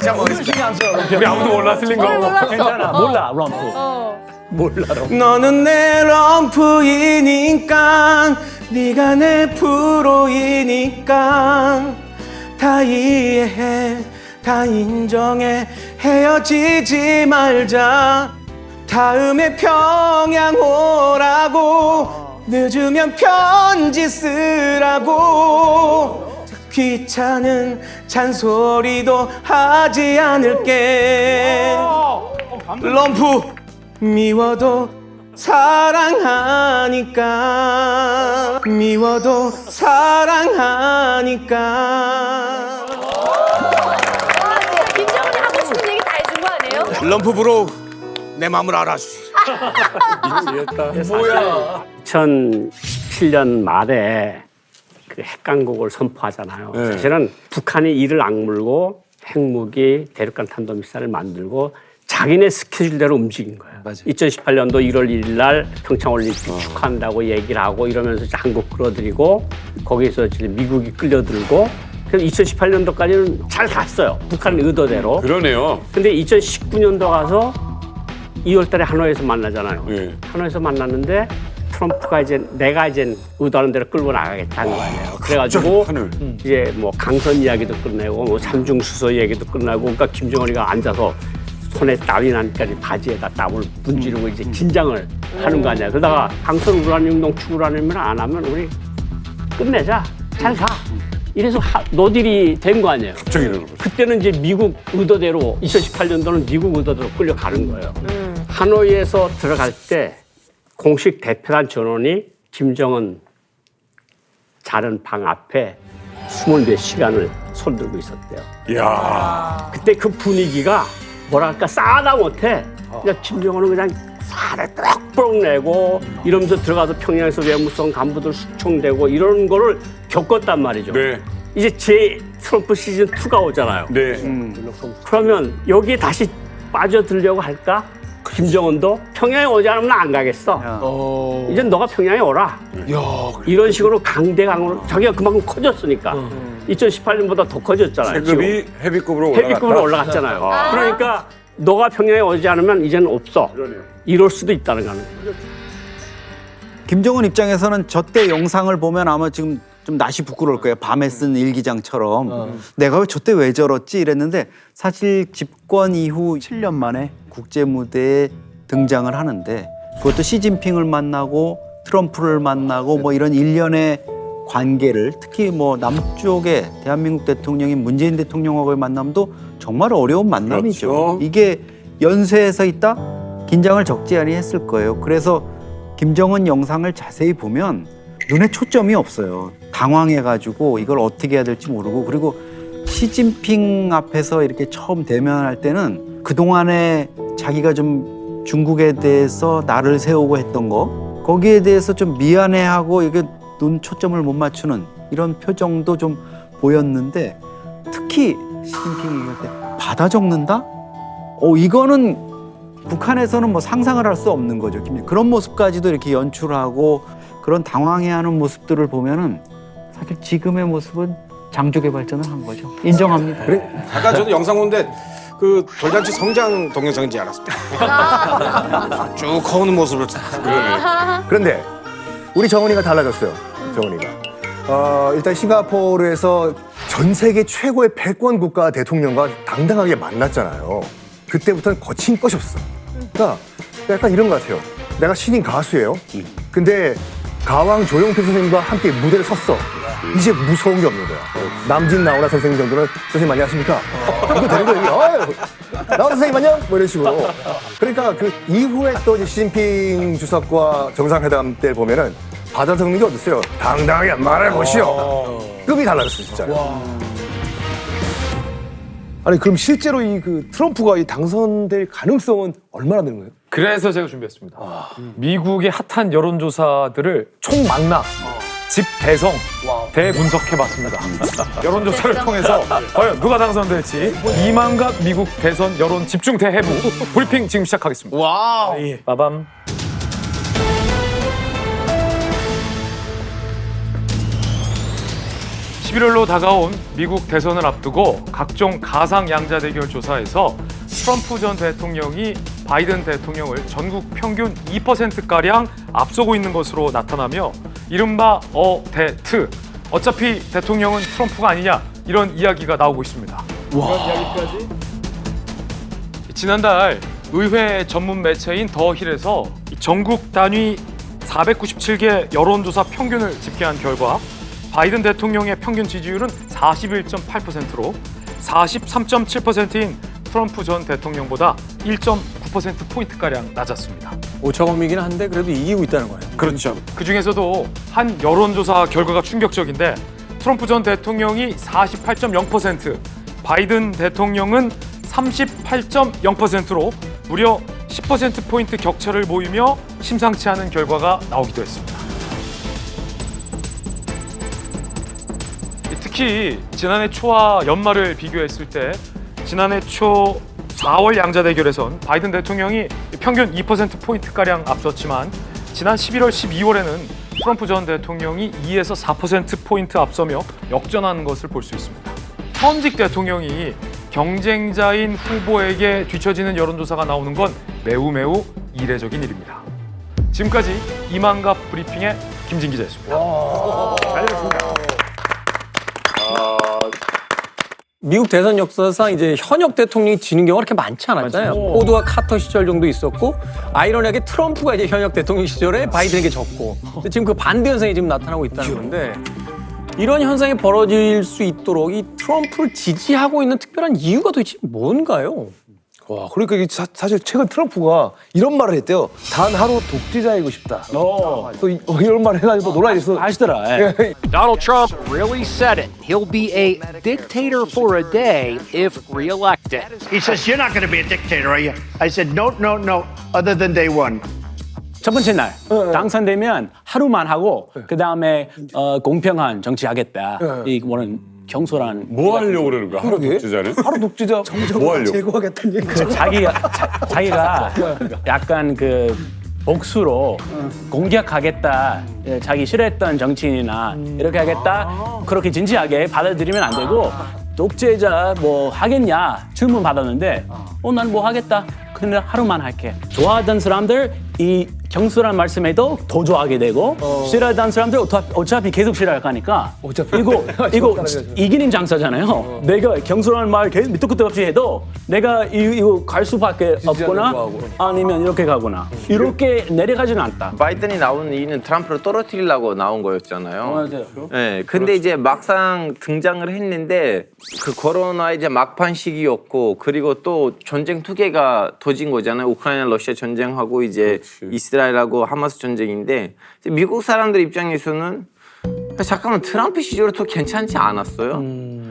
한번 하겠습니다. 우리 아무도 몰라 틀린 거. 괜찮아. 몰라, 럼프. 몰라, 럼프. 너는 내 럼프이니까 네가 내 프로이니까 다 이해해 다 인정해 헤어지지 말자. 다음에 평양 오라고 늦으면 편지 쓰라고 귀찮은 잔소리도 하지 않을게. 럼프 미워도 사랑하니까 미워도 사랑하니까. 김정은이 하고 싶은 얘기 다 해준 거 아니에요? 럼프 브로 내 마음을 알아주시. 뭐야? 2017년 말에 그 핵강국을 선포하잖아요. 네. 사실은 북한이 이를 악물고 핵무기, 대륙간 탄도미사일을 만들고 자기네 스케줄대로 움직인 거예요. 2018년도 1월 1일 날 평창올림픽 축하한다고 얘기를 하고 이러면서 이제 한국 끌어들이고 거기서 이제 미국이 끌려들고 그래서 2018년도까지는 잘 갔어요. 북한 의도대로. 그러네요. 근데 2019년도 가서 2월 달에 하노이에서 만나잖아요. 예. 하노이에서 만났는데 트럼프가 이제 내가 이제 의도하는 대로 끌고 나가겠다는 거 아니에요. 그래가지고 이제 뭐 강선 이야기도 끝내고 뭐 삼중수소 이야기도 끝나고 그러니까 김정은이가 앉아서 손에 땀이 나니까 바지에다 땀을 문지르고 이제 긴장을 하는 거 아니야. 그러다가 강선 우라늄 농축 우라늄을 안 하면 우리 끝내자. 잘 가. 이래서 노딜이 된 거 아니에요. 갑자기 이러는 거죠. 그때는 이제 미국 의도대로 2018년도는 미국 의도대로 끌려가는 거예요. 하노이에서 들어갈 때 공식 대표단 전원이 김정은 자는 방 앞에 24시간을 손들고 있었대요. 이야. 그때 그 분위기가 뭐랄까 싸다 못해. 그냥 김정은은 그냥 살에 뻑뻑 내고 이러면서 들어가서 평양에서 외무성 간부들 숙청되고 이런 거를 겪었단 말이죠. 네. 이제 제 트럼프 시즌 2가 오잖아요. 네. 그러면 여기에 다시 빠져들려고 할까? 김정은도 평양에 오지 않으면 안 가겠어. 이제 너가 평양에 오라. 이런 식으로 강대강으로 자기가 그만큼 커졌으니까 2018년보다 더 커졌잖아요. 체급이 헤비급으로 헤비급으로 올라갔잖아요. 그러니까 너가 평양에 오지 않으면 이제는 없어. 이럴 수도 있다는 거는. 김정은 입장에서는 저 때 영상을 보면 아마 지금 좀 낯이 부끄러울 거예요. 밤에 쓴 일기장처럼. 내가 저 때 왜 저랬지 이랬는데 사실 집권 이후 7년 만에 국제무대에 등장을 하는데 그것도 시진핑을 만나고 트럼프를 만나고 뭐 이런 일련의 관계를 특히 뭐 남쪽의 대한민국 대통령인 문재인 대통령하고의 만남도 정말 어려운 만남이죠. 그렇죠. 이게 연쇄에 서 있다 긴장을 적지 않이 했을 거예요. 그래서 김정은 영상을 자세히 보면 눈에 초점이 없어요. 당황해가지고 이걸 어떻게 해야 될지 모르고, 그리고 시진핑 앞에서 이렇게 처음 대면할 때는 그동안에 자기가 좀 중국에 대해서 나를 세우고 했던 거, 거기에 대해서 좀 미안해하고 이게 눈 초점을 못 맞추는 이런 표정도 좀 보였는데, 특히 시진핑이 얘기할 때 받아 적는다? 이거는 북한에서는 뭐 상상을 할 수 없는 거죠. 그런 모습까지도 이렇게 연출하고 그런 당황해하는 모습들을 보면은 사실 지금의 모습은 장족의 발전을 한 거죠. 인정합니다. 아까 저도 영상 보는데 그 돌잔치 성장 동영상인지 알았습니다. 쭉 커오는 모습을. 그런데 우리 정은이가 달라졌어요. 정은이가. 일단 싱가포르에서 전 세계 최고의 패권 국가 대통령과 당당하게 만났잖아요. 그때부터는 거친 것이 없어. 그러니까 약간 이런 것 같아요. 내가 신인 가수예요. 근데 가왕 조용필 선생님과 함께 무대를 섰어. 이제 무서운 게 없는 거야. 남진 나훈아 선생님 정도는 선생님 안녕하십니까? 이거 되는 거예요. 나훈아 선생님 안녕? 뭐 이런 식으로. 그러니까 그 이후에 또 이제 시진핑 주석과 정상회담 때 보면은 받아 적는 게 어딨어요? 당당하게 말해보시오. 급이 달라졌어 진짜. 아니 그럼 실제로 이 그 트럼프가 이 당선될 가능성은 얼마나 되는 거예요? 그래서 제가 준비했습니다. 미국의 핫한 여론조사들을 총망라, 집대성, 대분석해봤습니다. 여론조사를 통해서 과연 누가 당선될지 이만갑 미국 대선 여론 집중 대해부 브리핑 지금 시작하겠습니다. 와우. 빠밤. (11월로) 다가온 미국 대선을 앞두고 각종 가상 양자 대결 조사에서 트럼프 전 대통령이 바이든 대통령을 전국 평균 2%가량 앞서고 있는 것으로 나타나며 이른바 어대트, 어차피 대통령은 트럼프가 아니냐, 이런 이야기가 나오고 있습니다. 이런 이야기까지? 지난달 의회 전문 매체인 더힐에서 전국 단위 497개 여론조사 평균을 집계한 결과 바이든 대통령의 평균 지지율은 41.8%로 43.7%인 트럼프 전 대통령보다 1.9%포인트가량 낮았습니다. 오차범위긴 한데 그래도 이기고 있다는 거예요. 그렇죠. 그중에서도 한 여론조사 결과가 충격적인데 트럼프 전 대통령이 48.0%, 바이든 대통령은 38.0%로 무려 10%포인트 격차를 보이며 심상치 않은 결과가 나오기도 했습니다. 특히 지난해 초와 연말을 비교했을 때 지난해 초 4월 양자 대결에선 바이든 대통령이 평균 2%포인트가량 앞섰지만 지난 11월, 12월에는 트럼프 전 대통령이 2에서 4%포인트 앞서며 역전하는 것을 볼 수 있습니다. 현직 대통령이 경쟁자인 후보에게 뒤처지는 여론조사가 나오는 건 매우 이례적인 일입니다. 지금까지 이만갑 브리핑의 김진 기자였습니다. 잘 들었습니다. 미국 대선 역사상 이제 현역 대통령이 지는 경우가 그렇게 많지 않았잖아요. 포드와 카터 시절 정도 있었고, 아이러니하게 트럼프가 이제 현역 대통령 시절에 바이든에게 졌고, 근데 지금 그 반대 현상이 지금 나타나고 있다는 건데, 이런 현상이 벌어질 수 있도록 이 트럼프를 지지하고 있는 특별한 이유가 도대체 뭔가요? 와, 그러니까 이게 사실 최근 트럼프가 이런 말을 했대요. 단 하루 독재자이고 싶다. 또 이런 말을 해가지고 논란이 아시더라. Donald Trump really said it. He'll be a dictator for a day if reelected. He says, you're not going to be a dictator, are you? I said, no, other than day one. 첫 번째 날 당선되면 하루만 하고 그 다음에 공평한 정치하겠다. 이거는 경솔한. 뭐 하려고 그러는 거야? 하루 독재자는? 하루 독재자 뭐 하려고? 제거하겠다는 얘기. 자기가 약간 그 복수로 공격하겠다. 자기 싫어했던 정치인이나 이렇게 하겠다. 그렇게 진지하게 받아들이면 안 되고, 독재자 뭐 하겠냐 질문 받았는데 난 뭐 하겠다. 그냥 하루만 할게. 좋아하던 사람들 이 경수란 말씀해도 더 좋아하게 되고 싫어하는 사람들 어차피 계속 싫어할 거니까 이거 이기는 장사잖아요. 내가 경수라는 말 계속 밑도 끝도 없이 해도 내가 이거 갈 수밖에 없거나 아니면 이렇게 가거나 이렇게 내려가지는 않다. 바이든이 나온 이유는 트럼프를 떨어뜨리려고 나온 거였잖아요. 맞아요. 네, 근데 이제 막상 등장을 했는데 그 코로나 이제 막판 시기였고 그리고 또 전쟁 두 개가 터진 거잖아요. 우크라이나 러시아 전쟁하고 이제 이스라엘하고 하마스 전쟁인데 미국 사람들 입장에서는 잠깐만 트럼프 시절에 더 괜찮지 않았어요?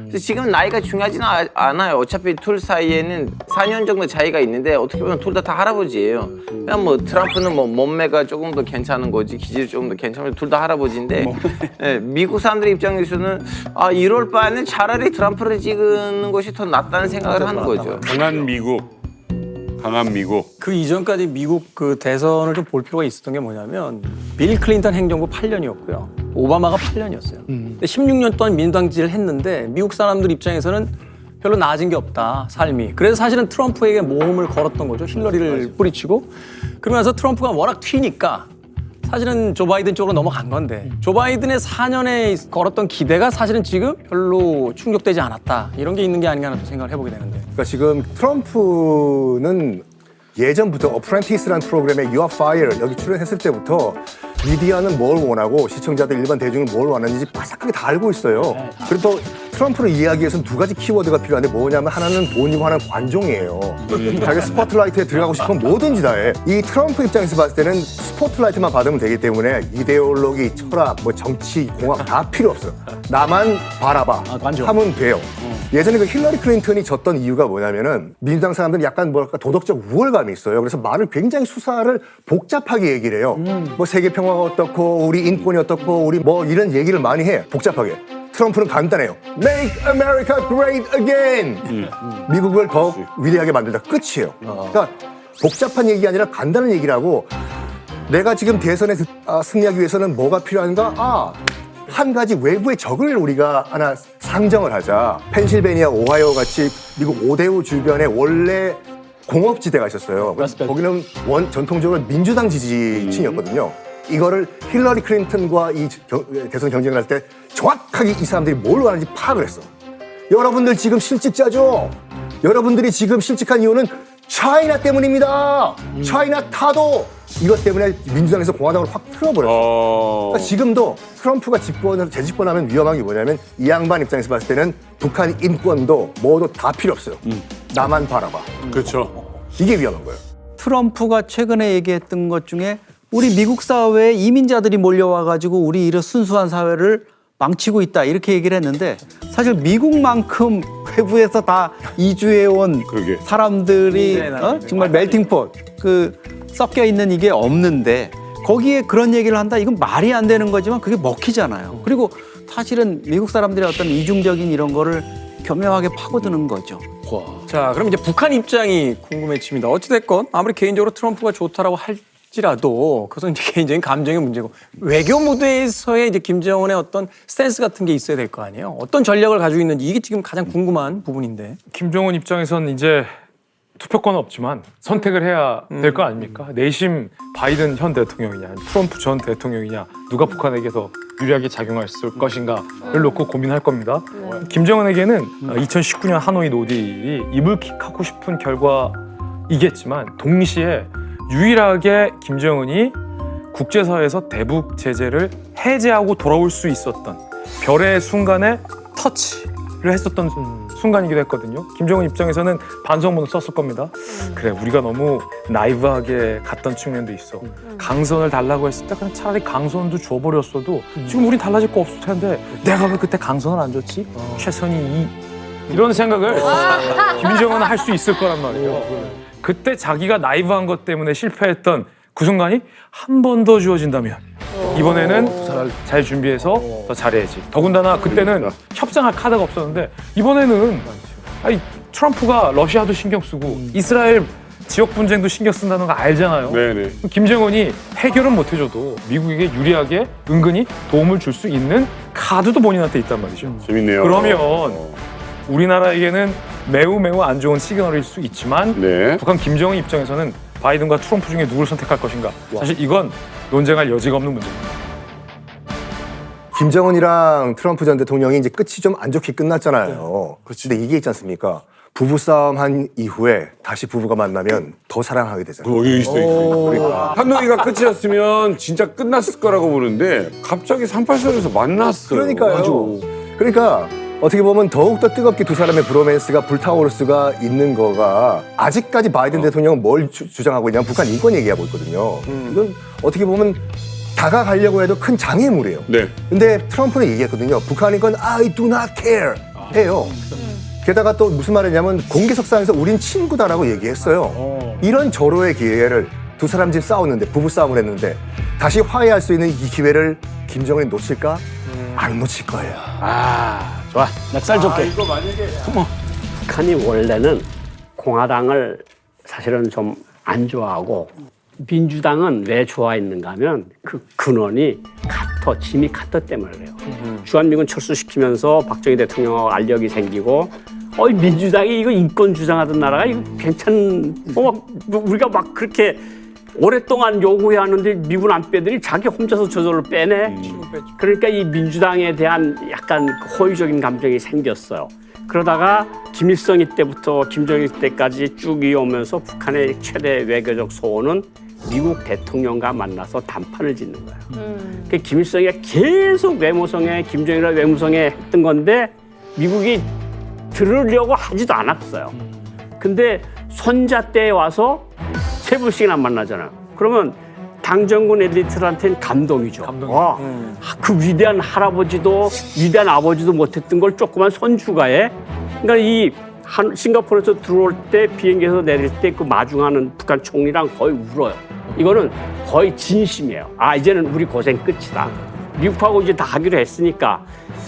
그래서 지금 나이가 중요하지는 않아요. 어차피 둘 사이에는 4년 정도 차이가 있는데 어떻게 보면 둘 다 할아버지예요. 그냥 뭐 트럼프는 뭐 몸매가 조금 더 괜찮은 거지 기질이 조금 더 괜찮은 둘 다 할아버지인데 네, 미국 사람들 입장에서는 이럴 바에는 차라리 트럼프를 찍는 것이 더 낫다는 생각을 하는 거죠. 강한 미국. 그 이전까지 미국 그 대선을 좀 볼 필요가 있었던 게 뭐냐면 빌 클린턴 행정부 8년이었고요. 오바마가 8년이었어요. 근데 16년 동안 민주당 지지를 했는데 미국 사람들 입장에서는 별로 나아진 게 없다, 삶이. 그래서 사실은 트럼프에게 모험을 걸었던 거죠. 힐러리를 뿌리치고. 그러면서 트럼프가 워낙 튀니까 사실은 조 바이든 쪽으로 넘어간 건데 조 바이든의 4년에 걸었던 기대가 사실은 지금 별로 충족되지 않았다. 이런 게 있는 게 아닌가 하는 또 생각을 해보게 되는데. 그러니까 지금 트럼프는 예전부터 어프렌티스라는 프로그램에 You Are Fired 여기 출연했을 때부터 미디어는 뭘 원하고 시청자들 일반 대중은 뭘 원하는지 바삭하게 다 알고 있어요. 그래도 트럼프를 이해하기 위해서는 두 가지 키워드가 필요한데 뭐냐면 하나는 돈이고 하나는 관종이에요. 자기 스포트라이트에 들어가고 싶으면 뭐든지 다 해. 이 트럼프 입장에서 봤을 때는 스포트라이트만 받으면 되기 때문에 이데올로기, 철학, 뭐 정치, 공학 다 필요 없어요. 나만 바라봐 하면 돼요. 예전에 그 힐러리 클린턴이 졌던 이유가 뭐냐면은 민주당 사람들은 약간 뭐랄까 도덕적 우월감이 있어요. 그래서 말을 굉장히 수사를 복잡하게 얘기를 해요. 뭐 세계 평화가 어떻고 우리 인권이 어떻고 우리 뭐 이런 얘기를 많이 해. 복잡하게. 트럼프는 간단해요. Make America Great Again. 미국을 더 위대하게 만들다. 끝이에요. 그러니까 복잡한 얘기가 아니라 간단한 얘기라고 내가 지금 대선에 승리하기 위해서는 뭐가 필요한가? 한 가지 외부의 적을 우리가 하나 상정을 하자. 펜실베니아, 오하이오 같이 미국 5대5 주변에 원래 공업지대가 있었어요. 거기는 전통적으로 민주당 지지층이었거든요. 이거를 힐러리 클린턴과 이 대선 경쟁을 할 때 정확하게 이 사람들이 뭘 원하는지 파악을 했어. 여러분들 지금 실직자죠? 여러분들이 지금 실직한 이유는 차이나 때문입니다. 차이나 타도 이것 때문에 민주당에서 공화당으로 확 틀어버렸어. 그러니까 지금도 트럼프가 재집권하면 위험한 게 뭐냐면 이 양반 입장에서 봤을 때는 북한 인권도 뭐도 다 필요 없어요. 나만 바라봐. 그렇죠. 이게 위험한 거예요. 트럼프가 최근에 얘기했던 것 중에 우리 미국 사회에 이민자들이 몰려와가지고 우리 이런 순수한 사회를 망치고 있다 이렇게 얘기를 했는데 사실 미국만큼 외부에서 다 이주해온 사람들이 정말 멜팅폿 섞여 있는 이게 없는데 거기에 그런 얘기를 한다 이건 말이 안 되는 거지만 그게 먹히잖아요. 그리고 사실은 미국 사람들의 어떤 이중적인 이런 거를 교묘하게 파고드는 거죠. 자, 그럼 이제 북한 입장이 궁금해집니다. 어찌됐건 아무리 개인적으로 트럼프가 좋다라고 할지라도 그것은 이제 개인적인 감정의 문제고 외교 무대에서의 이제 김정은의 어떤 스탠스 같은 게 있어야 될 거 아니에요. 어떤 전략을 가지고 있는지 이게 지금 가장 궁금한 부분인데. 김정은 입장에서는 이제 투표권은 없지만 선택을 해야 될 거 아닙니까? 내심 바이든 현 대통령이냐 트럼프 전 대통령이냐 누가 북한에게 더 유리하게 작용할 것인가를 놓고 고민할 겁니다. 김정은에게는 2019년 하노이 노딜이 이불킥하고 싶은 결과이겠지만 동시에 유일하게 김정은이 국제사회에서 대북 제재를 해제하고 돌아올 수 있었던 별의 순간에 터치를 했었던 순간이기도 했거든요. 김정은 입장에서는 반성문을 썼을 겁니다. 그래 우리가 너무 나이브하게 갔던 측면도 있어. 강선을 달라고 했을 때 그냥 차라리 강선도 줘버렸어도 지금 우린 달라질 거 없을 텐데 내가 왜 그때 강선을 안 줬지? 최선이 이런 생각을 김정은은 할 수 있을 거란 말이에요. 그때 자기가 나이브한 것 때문에 실패했던 그 순간이 한 번 더 주어진다면 이번에는 잘 준비해서 더 잘해야지. 더군다나 그때는 협상할 카드가 없었는데 이번에는 아니, 트럼프가 러시아도 신경 쓰고 이스라엘 지역 분쟁도 신경 쓴다는 거 알잖아요. 네네. 김정은이 해결은 못 해줘도 미국에게 유리하게 은근히 도움을 줄 수 있는 카드도 본인한테 있단 말이죠. 재밌네요. 그러면 우리나라에게는 매우 안 좋은 시그널일 수 있지만 북한 김정은 입장에서는 바이든과 트럼프 중에 누굴 선택할 것인가. 사실 이건 논쟁할 여지가 없는 문제입니다. 김정은이랑 트럼프 전 대통령이 이제 끝이 좀 안 좋게 끝났잖아요. 근데 이게 있지 않습니까? 부부싸움 한 이후에 다시 부부가 만나면 더 사랑하게 되잖아요. 거기 있어. 그러니까. 한노이가 끝이었으면 진짜 끝났을 거라고 보는데 갑자기 38선에서 만났어요. 그러니까요. 그러니까 어떻게 보면 더욱더 뜨겁게 두 사람의 브로맨스가 불타오를 수가 있는 거가 아직까지 바이든 대통령은 뭘 주장하고 있냐면 북한 인권 얘기하고 있거든요. 이건 어떻게 보면 다가가려고 해도 큰 장애물이에요. 네. 근데 트럼프는 얘기했거든요. 북한 인권 I do not care 해요. 게다가 또 무슨 말이냐면 공개석상에서 우린 친구다라고 얘기했어요. 이런 절호의 기회를 두 사람 집 싸웠는데 부부싸움을 했는데 다시 화해할 수 있는 이 기회를 김정은이 놓칠까? 안 놓칠 거예요. 아, 좋아. 넉살 좋게. 이거 만약에 북한이 원래는 공화당을 사실은 좀 안 좋아하고 민주당은 왜 좋아했는가 하면 그 근원이 지미 카터 때문에 그래요. 주한미군 철수시키면서 박정희 대통령하고 알력이 생기고 민주당이 이거 인권 주장하던 나라가 이거 우리가 막 그렇게 오랫동안 요구해왔는데 미군 안 빼더니 자기 혼자서 저절로 빼네. 그러니까 이 민주당에 대한 약간 호의적인 감정이 생겼어요. 그러다가 김일성이 때부터 김정일 때까지 쭉 이어오면서 북한의 최대 외교적 소원은 미국 대통령과 만나서 담판을 짓는 거예요. 그 김일성이 계속 외무성에 김정일과 외무성에 했던 건데 미국이 들으려고 하지도 않았어요. 근데 손자 때에 와서 세 번씩이나 만나잖아요. 그러면 당정군 엘리트한테는 감동이죠. 그 위대한 할아버지도 위대한 아버지도 못했던 걸 조그만 손주가 해. 그러니까 이 싱가포르에서 들어올 때 비행기에서 내릴 때 그 마중하는 북한 총리랑 거의 울어요. 이거는 거의 진심이에요. 이제는 우리 고생 끝이다. 미국하고 이제 다 하기로 했으니까.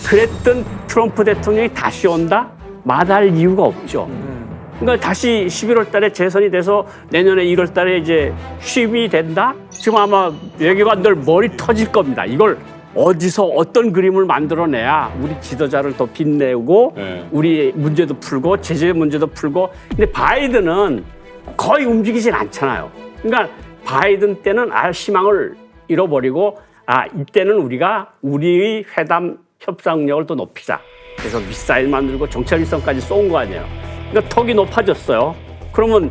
그랬던 트럼프 대통령이 다시 온다? 마다할 이유가 없죠. 그러니까 다시 11월 달에 재선이 돼서 내년에 1월 달에 이제 취임이 된다? 지금 아마 외교관들 머리 터질 겁니다. 이걸 어디서 어떤 그림을 만들어내야 우리 지도자를 더 빛내고 우리 문제도 풀고 제재 문제도 풀고. 근데 바이든은 거의 움직이진 않잖아요. 그러니까 바이든 때는 희망을 잃어버리고 이때는 우리가 우리의 회담 협상 능력을 더 높이자. 그래서 미사일 만들고 정찰위성까지 쏜 거 아니에요. 그러니까 턱이 높아졌어요. 그러면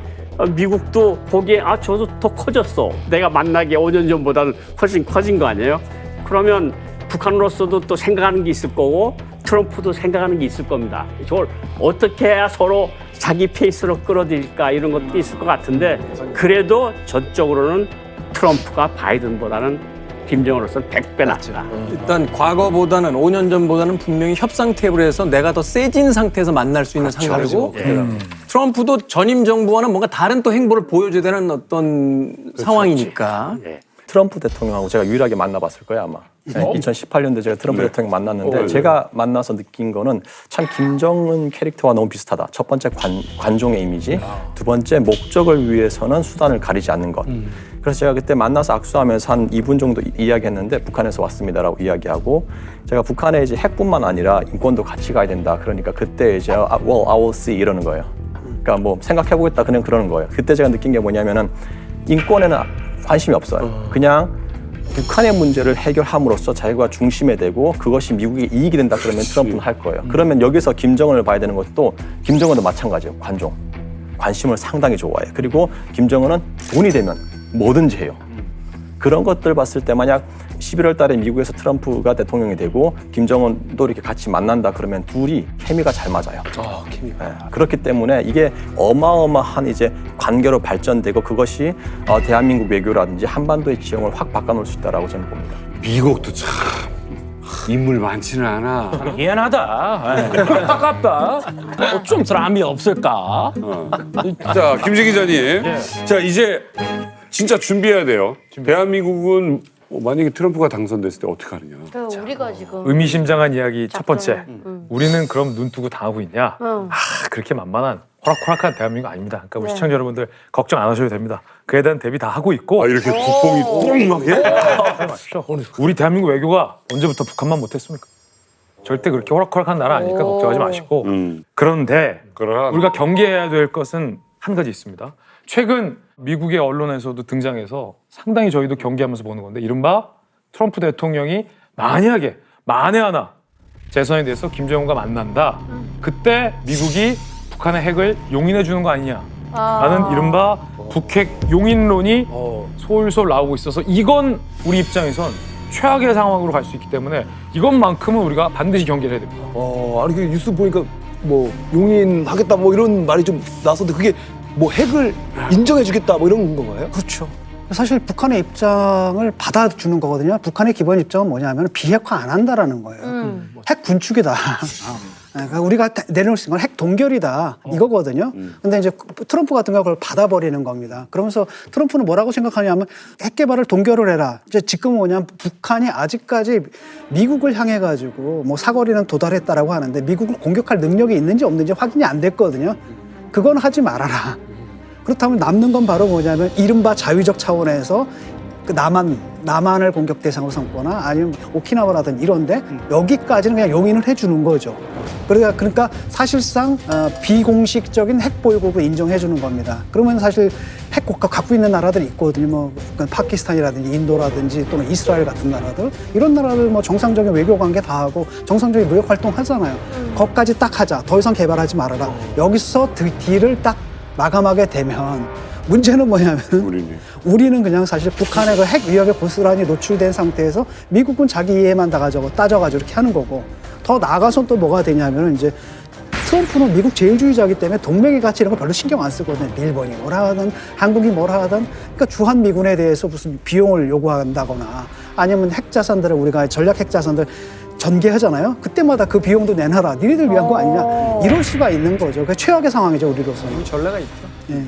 미국도 보기에 저도 더 커졌어. 내가 만나기에 5년 전보다는 훨씬 커진 거 아니에요? 그러면 북한으로서도 또 생각하는 게 있을 거고 트럼프도 생각하는 게 있을 겁니다. 저걸 어떻게 해야 서로 자기 페이스로 끌어들일까 이런 것도 있을 것 같은데 그래도 전적으로는 트럼프가 바이든보다는 김정은으로서는 100배 낫다. 일단 과거보다는 5년 전보다는 분명히 협상 테이블에서 내가 더 세진 상태에서 만날 수 있는 상황이고 트럼프도 전임 정부와는 뭔가 다른 또 행보를 보여줘야 되는 어떤 상황이니까. 트럼프 대통령하고 제가 유일하게 만나봤을 거예요 아마. 2018년도에 제가 트럼프 대통령 만났는데 제가 만나서 느낀 거는 참 김정은 캐릭터와 너무 비슷하다. 첫 번째 관종의 이미지, 두 번째 목적을 위해서는 수단을 가리지 않는 것. 그래서 제가 그때 만나서 악수하면서 한 2분 정도 이야기했는데 북한에서 왔습니다라고 이야기하고 제가 북한에 이제 핵뿐만 아니라 인권도 같이 가야 된다. 그러니까 그때 이제 well, I will see 이러는 거예요. 그러니까 뭐 생각해보겠다 그냥 그러는 거예요. 그때 제가 느낀 게 뭐냐면은 인권에는 관심이 없어요. 그냥 북한의 문제를 해결함으로써 자기가 중심에 대고 그것이 미국의 이익이 된다 그러면 트럼프는 할 거예요. 그러면 여기서 김정은을 봐야 되는 것도 김정은도 마찬가지예요. 관심을 상당히 좋아해요. 그리고 김정은은 돈이 되면 뭐든지 해요. 그런 것들 봤을 때 만약 11월 달에 미국에서 트럼프가 대통령이 되고 김정은도 이렇게 같이 만난다 그러면 둘이 케미가 잘 맞아요. 그렇기 때문에 이게 어마어마한 이제 관계로 발전되고 그것이 대한민국 외교라든지 한반도의 지형을 확 바꿔놓을 수 있다라고 저는 봅니다. 미국도 참 인물 많지는 않아. 미안하다. 아깝다. 좀 사람이 없을까? 자, 김재 기자님. 자, 이제 진짜 준비해야 돼요. 대한민국은 만약에 트럼프가 당선됐을 때 어떻게 하느냐. 우리가 지금 의미심장한 이야기 첫 번째. 우리는 그럼 눈 뜨고 당하고 있냐? 그렇게 만만한 호락호락한 대한민국 아닙니다. 그러니까 우리 시청자 여러분들 걱정 안 하셔도 됩니다. 그에 대한 대비 다 하고 있고. 이렇게 국뽕이 똥막해? 우리 대한민국 외교가 언제부터 북한만 못했습니까? 절대 그렇게 호락호락한 나라 아니니까 걱정하지 마시고. 그런데 우리가 경계해야 될 것은 한 가지 있습니다. 최근 미국의 언론에서도 등장해서 상당히 저희도 경계하면서 보는 건데 이른바 트럼프 대통령이 만약에 만에 하나 재선에 대해서 김정은과 만난다. 그때 미국이 북한의 핵을 용인해 주는 거 아니냐. 라는 이른바 북핵 용인론이 솔솔 나오고 있어서 이건 우리 입장에선 최악의 상황으로 갈 수 있기 때문에 이것만큼은 우리가 반드시 경계를 해야 됩니다. 아니 그 뉴스 보니까 뭐 용인하겠다 뭐 이런 말이 좀 나왔었는데 그게 뭐 핵을 인정해주겠다 뭐 이런 건가요? 그렇죠. 사실 북한의 입장을 받아주는 거거든요. 북한의 기본 입장은 뭐냐면 비핵화 안 한다라는 거예요. 핵 군축이다. 그러니까 우리가 내놓을 수 있는 건 핵 동결이다 이거거든요. 근데 이제 트럼프 같은 경우는 그걸 받아버리는 겁니다. 그러면서 트럼프는 뭐라고 생각하냐면 핵 개발을 동결을 해라. 이제 지금 뭐냐면 북한이 아직까지 미국을 향해 가지고 뭐 사거리는 도달했다라고 하는데 미국을 공격할 능력이 있는지 없는지 확인이 안 됐거든요. 그건 하지 말아라. 그렇다면 남는 건 바로 뭐냐면 이른바 자위적 차원에서 그 남한을 공격 대상으로 삼거나 아니면 오키나와라든지 이런데 여기까지는 그냥 용인을 해주는 거죠. 그러니까 사실상 비공식적인 핵 보유국을 인정해 주는 겁니다. 그러면 사실 핵 국가 갖고 있는 나라들이 있거든요. 뭐 파키스탄이라든지 인도라든지 또는 이스라엘 같은 나라들 이런 나라들 뭐 정상적인 외교 관계 다 하고 정상적인 무역 활동 하잖아요. 거기까지 딱 하자. 더 이상 개발하지 말아라. 여기서 딜을 딱 마감하게 되면 문제는 뭐냐면 우리는 그냥 사실 북한의 그 핵 위협에 고스란히 노출된 상태에서 미국은 자기 이해만 다 따져가지고 이렇게 하는 거고 더 나아가서 또 뭐가 되냐면 이제 트럼프는 미국 제일주의자이기 때문에 동맹의 가치 이런 거 별로 신경 안 쓰거든요. 일본이 뭐라 하든 한국이 뭐라 하든 그러니까 주한미군에 대해서 무슨 비용을 요구한다거나 아니면 핵 자산들을 우리가 전략 핵 자산들 전개하잖아요. 그때마다 그 비용도 내놔라. 니네들 위한 거 아니냐. 이럴 수가 있는 거죠. 그 최악의 상황이죠, 우리로서는. 전례가 있죠. 예.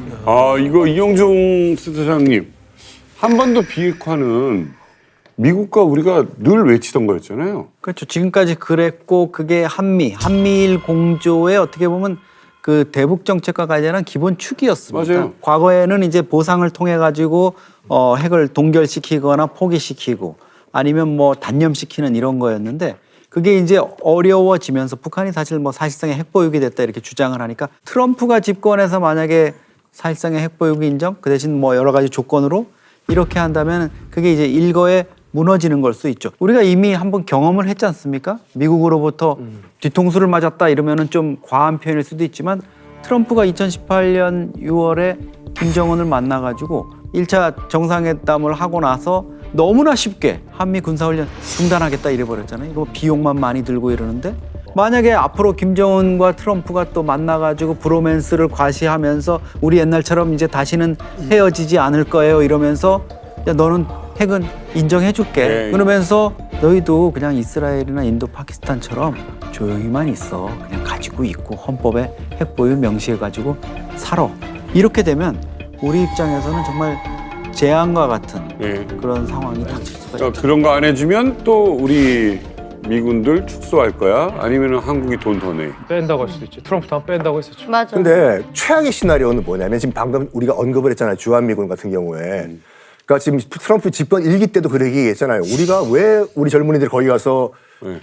이거 이영종 센터장님, 한반도 비핵화는 미국과 우리가 늘 외치던 거였잖아요. 그렇죠. 지금까지 그랬고 그게 한미일 공조의 어떻게 보면 그 대북 정책과 관련한 기본 축이었습니다. 맞아요. 과거에는 이제 보상을 통해 가지고 핵을 동결시키거나 포기시키고 아니면 뭐 단념시키는 이런 거였는데 그게 이제 어려워지면서 북한이 사실 뭐 사실상의 핵보유국이 됐다 이렇게 주장을 하니까 트럼프가 집권해서 만약에 사실상의 핵보유국 인정 그 대신 뭐 여러 가지 조건으로 이렇게 한다면 그게 이제 일거에 무너지는 걸 수 있죠. 우리가 이미 한번 경험을 했지 않습니까? 미국으로부터 뒤통수를 맞았다 이러면은 좀 과한 표현일 수도 있지만 트럼프가 2018년 6월에 김정은을 만나가지고 1차 정상회담을 하고 나서 너무나 쉽게 한미 군사훈련 중단하겠다 이래버렸잖아요. 이거 비용만 많이 들고 이러는데 만약에 앞으로 김정은과 트럼프가 또 만나가지고 브로맨스를 과시하면서 우리 옛날처럼 이제 다시는 헤어지지 않을 거예요 이러면서 야 너는 핵은 인정해줄게. 네. 그러면서 너희도 그냥 이스라엘이나 인도, 파키스탄처럼 조용히만 있어. 그냥 가지고 있고 헌법에 핵 보유 명시해가지고 살아. 이렇게 되면 우리 입장에서는 정말 재앙과 같은 그런 상황이 닥칠 수가 있죠. 그런 거 안 해주면 또 우리 미군들 축소할 거야? 아니면 한국이 돈 더 내? 뺀다고 할 수도 있지. 트럼프 다음 뺀다고 했었죠. 맞아. 근데 최악의 시나리오는 뭐냐면 지금 방금 우리가 언급을 했잖아요. 주한미군 같은 경우에. 그러니까 지금 트럼프 집권 1기 때도 그렇게 얘기했잖아요. 우리가 왜 우리 젊은이들 거기 가서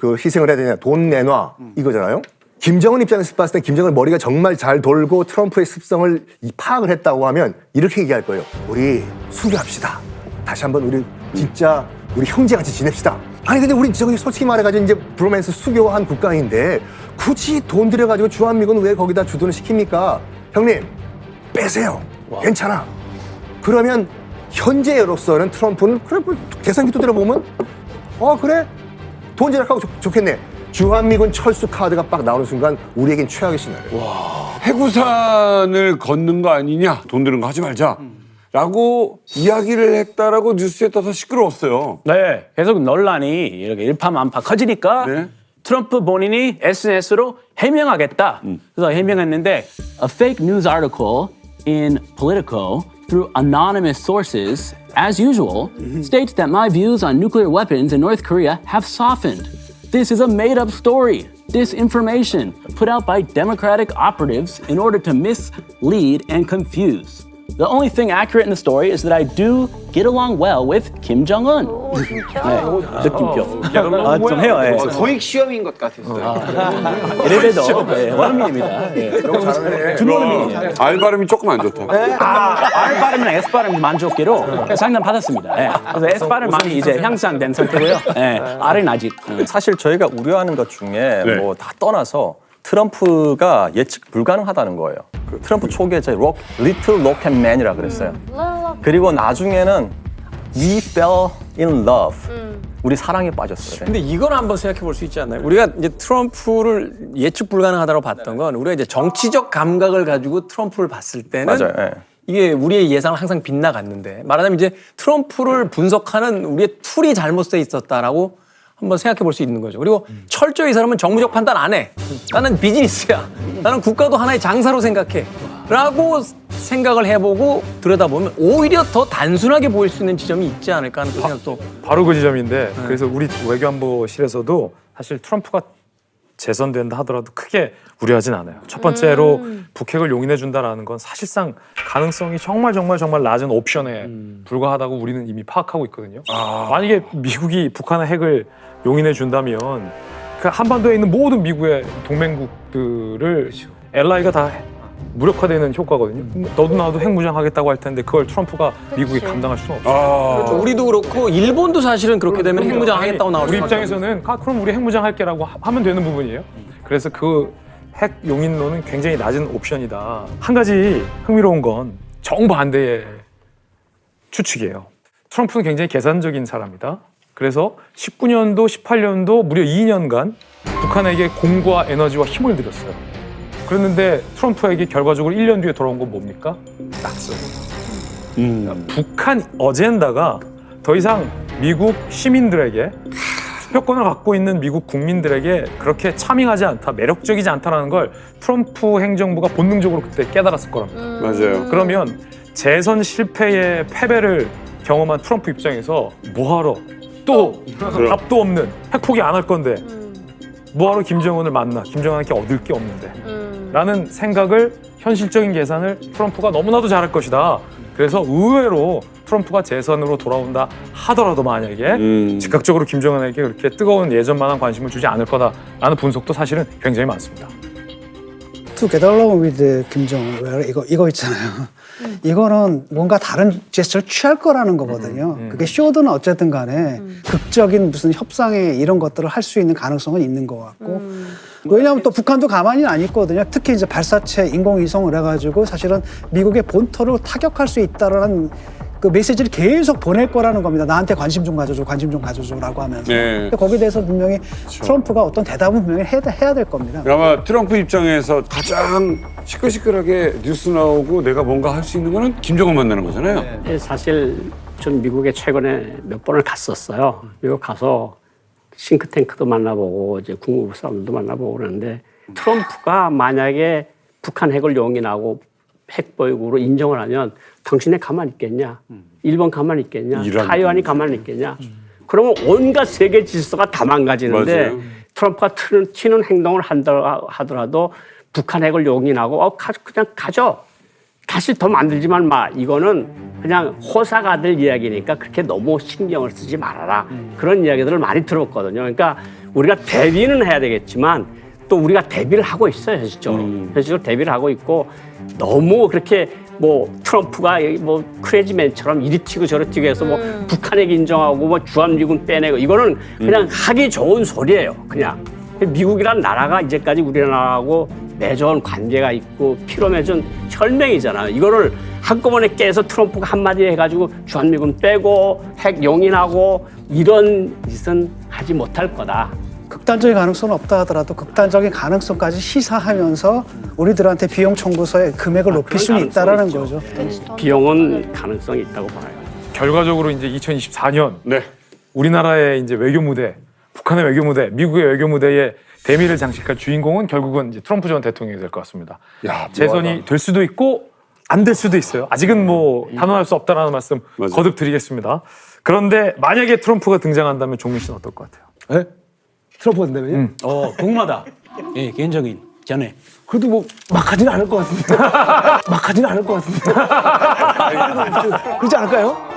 그 희생을 해야 되냐. 돈 내놔. 이거잖아요. 김정은 입장에서 봤을 때 김정은 머리가 정말 잘 돌고 트럼프의 습성을 파악을 했다고 하면 이렇게 얘기할 거예요. 우리 수교합시다. 다시 한번 우리 진짜 우리 형제같이 지냅시다. 아니 근데 우리 저기 솔직히 말해가지고 이제 브로맨스 수교한 국가인데 굳이 돈 들여가지고 주한미군 왜 거기다 주둔을 시킵니까? 형님 빼세요. 괜찮아. 그러면 현재로서는 트럼프는 그래 뭐 계산기도 들어보면 그래 돈 절약하고 좋겠네. 주한미군 철수 카드가 빡 나오는 순간 우리에겐 최악의 시나리오. 해구산을 걷는 거 아니냐? 돈 드는 거 하지 말자. 라고 이야기를 했다라고 뉴스에 떠서 시끄러웠어요. 네, 계속 논란이 이렇게 일파만파 커지니까 트럼프 본인이 SNS로 해명하겠다. 그래서 해명했는데 A fake news article in Politico through anonymous sources, as usual, states that my views on nuclear weapons in North Korea have softened. This is a made-up story, disinformation put out by Democratic operatives in order to mislead and confuse. The only thing accurate in the story is that I do get along well with Kim Jong-un. 느낌표. 좀 해요. 예. 토익 시험인 것 같았어요. 이래봬도 원어민입니다. 준원어민이에요. 알 발음이 조금 안 좋다. R 발음이랑 S 발음 만족기로 상담 받았습니다. 예. 그래서 S 발음 많이 이제 향상된 상태고요. 예. R은 아직. 사실 저희가 우려하는 것 중에 뭐 다 떠나서 트럼프가 예측 불가능하다는 거예요. 그 트럼프 초기에 저희 Little Rocket Man이라 그랬어요. 그리고 나중에는 We fell in love. 우리 사랑에 빠졌어요. 근데 이건 한번 생각해 볼 수 있지 않나요? 우리가 이제 트럼프를 예측 불가능하다고 봤던 건 우리가 이제 정치적 감각을 가지고 트럼프를 봤을 때는 맞아요. 예. 이게 우리의 예상은 항상 빗나갔는데 말하자면 이제 트럼프를 분석하는 우리의 툴이 잘못돼 있었다라고 한번 생각해 볼 수 있는 거죠. 그리고 철저히 이 사람은 정무적 판단 안 해. 나는 비즈니스야. 나는 국가도 하나의 장사로 생각해. 라고 생각을 해보고 들여다보면 오히려 더 단순하게 보일 수 있는 지점이 있지 않을까 하는 생각도. 바로 그 지점인데 그래서 우리 외교안보실에서도 사실 트럼프가 재선된다 하더라도 크게 우려하진 않아요. 첫 번째로 북핵을 용인해 준다라는 건 사실상 가능성이 정말 낮은 옵션에 불과하다고 우리는 이미 파악하고 있거든요. 만약에 미국이 북한의 핵을 용인해 준다면 그 한반도에 있는 모든 미국의 동맹국들을 LI가 다 무력화되는 효과거든요. 너도 나도 핵무장하겠다고 할 텐데 그걸 트럼프가 미국이 감당할 수는 없어요. 그렇죠. 우리도 그렇고 일본도 사실은 그렇게 되면 핵무장 하겠다고 나올 우리 수밖에 입장에서는 그럼 우리 핵무장 할게라고 하면 되는 부분이에요. 그래서 그 핵 용인론은 굉장히 낮은 옵션이다. 한 가지 흥미로운 건 정반대의 추측이에요. 트럼프는 굉장히 계산적인 사람이다. 그래서 19년도, 18년도 무려 2년간 북한에게 공과 에너지와 힘을 들였어요. 그랬는데 트럼프에게 결과적으로 1년 뒤에 돌아온 건 뭡니까? 낙서. 북한 어젠다가 더 이상 미국 시민들에게 투표권을 갖고 있는 미국 국민들에게 그렇게 차밍하지 않다, 매력적이지 않다는 걸 트럼프 행정부가 본능적으로 그때 깨달았을 거랍니다. 맞아요. 그러면 재선 실패의 패배를 경험한 트럼프 입장에서 뭐하러 또 답도 없는 핵 포기 안 할 건데 뭐하러 김정은을 만나, 김정은한테 얻을 게 없는데 라는 생각을, 현실적인 계산을 트럼프가 너무나도 잘할 것이다. 그래서 의외로 트럼프가 재선으로 돌아온다 하더라도 만약에 즉각적으로 김정은에게 그렇게 뜨거운 예전만한 관심을 주지 않을 거다라는 분석도 사실은 굉장히 많습니다. To get along with 김정은 이거 있잖아요. 이거는 뭔가 다른 제스처를 취할 거라는 거거든요. 그게 쇼든 어쨌든 간에 극적인 무슨 협상에 이런 것들을 할 수 있는 가능성은 있는 것 같고 왜냐하면 또 북한도 가만히는 안 있거든요. 특히 이제 발사체 인공위성을 해가지고 사실은 미국의 본토를 타격할 수 있다라는 그 메시지를 계속 보낼 거라는 겁니다. 나한테 관심 좀 가져줘라고 하면서. 네. 거기에 대해서 분명히 트럼프가 어떤 대답은 분명히 해야 될 겁니다. 아마 트럼프 입장에서 가장 시끌시끌하게 뉴스 나오고 내가 뭔가 할 수 있는 거는 김정은 만나는 거잖아요. 네, 사실 전 미국에 최근에 몇 번을 갔었어요. 미국 가서 싱크탱크도 만나보고 이제 국무부 사람들도 만나보고 그러는데 트럼프가 만약에 북한 핵을 용인하고 핵 보유국으로 인정을 하면 당신네 가만히 있겠냐? 일본 가만히 있겠냐? 타이완이 가만히 있겠냐? 그러면 온갖 세계 질서가 다 망가지는데 맞아요. 트럼프가 튀는 행동을 하더라도 북한 핵을 용인하고 그냥 가져. 다시 더 만들지만 마. 이거는 그냥 호사가 될 이야기니까 그렇게 너무 신경을 쓰지 말아라. 그런 이야기들을 많이 들었거든요. 그러니까 우리가 대비는 해야 되겠지만 또 우리가 대비를 하고 있어요, 현실적으로. 현실적으로 대비를 하고 있고 너무 그렇게 뭐 트럼프가 뭐 크레이지맨처럼 이리 튀고 저리 튀고 해서 뭐 북한에게 인정하고 뭐 주한미군 빼내고 이거는 그냥 하기 좋은 소리예요, 그냥. 미국이란 나라가 이제까지 우리나라하고 맺어온 관계가 있고 피로 맺은 혈맹이잖아요. 이거를 한꺼번에 깨서 트럼프가 한마디 해가지고 주한미군 빼고 핵 용인하고 이런 짓은 하지 못할 거다. 극단적인 가능성은 없다 하더라도 극단적인 가능성까지 시사하면서 우리들한테 비용 청구서의 금액을 높일 수는 있다라는 거죠. 비용은 가능성이 있다고 봐요. 결과적으로 이제 2024년 우리나라의 이제 외교 무대, 북한의 외교 무대, 미국의 외교 무대에 대미를 장식할 주인공은 결국은 이제 트럼프 전 대통령이 될 것 같습니다. 재선이 될 수도 있고 안 될 수도 있어요. 아직은 뭐 단언할 수 없다라는 말씀 거듭 드리겠습니다. 그런데 만약에 트럼프가 등장한다면 종민 씨는 어떨 것 같아요? 네? 트럼프 된다면요? 궁금하다. 예, 개인적인. 전에. 그래도 뭐 막 하지는 않을 것 같습니다. 막 하지는 않을 것 같습니다. 그렇지 않을까요?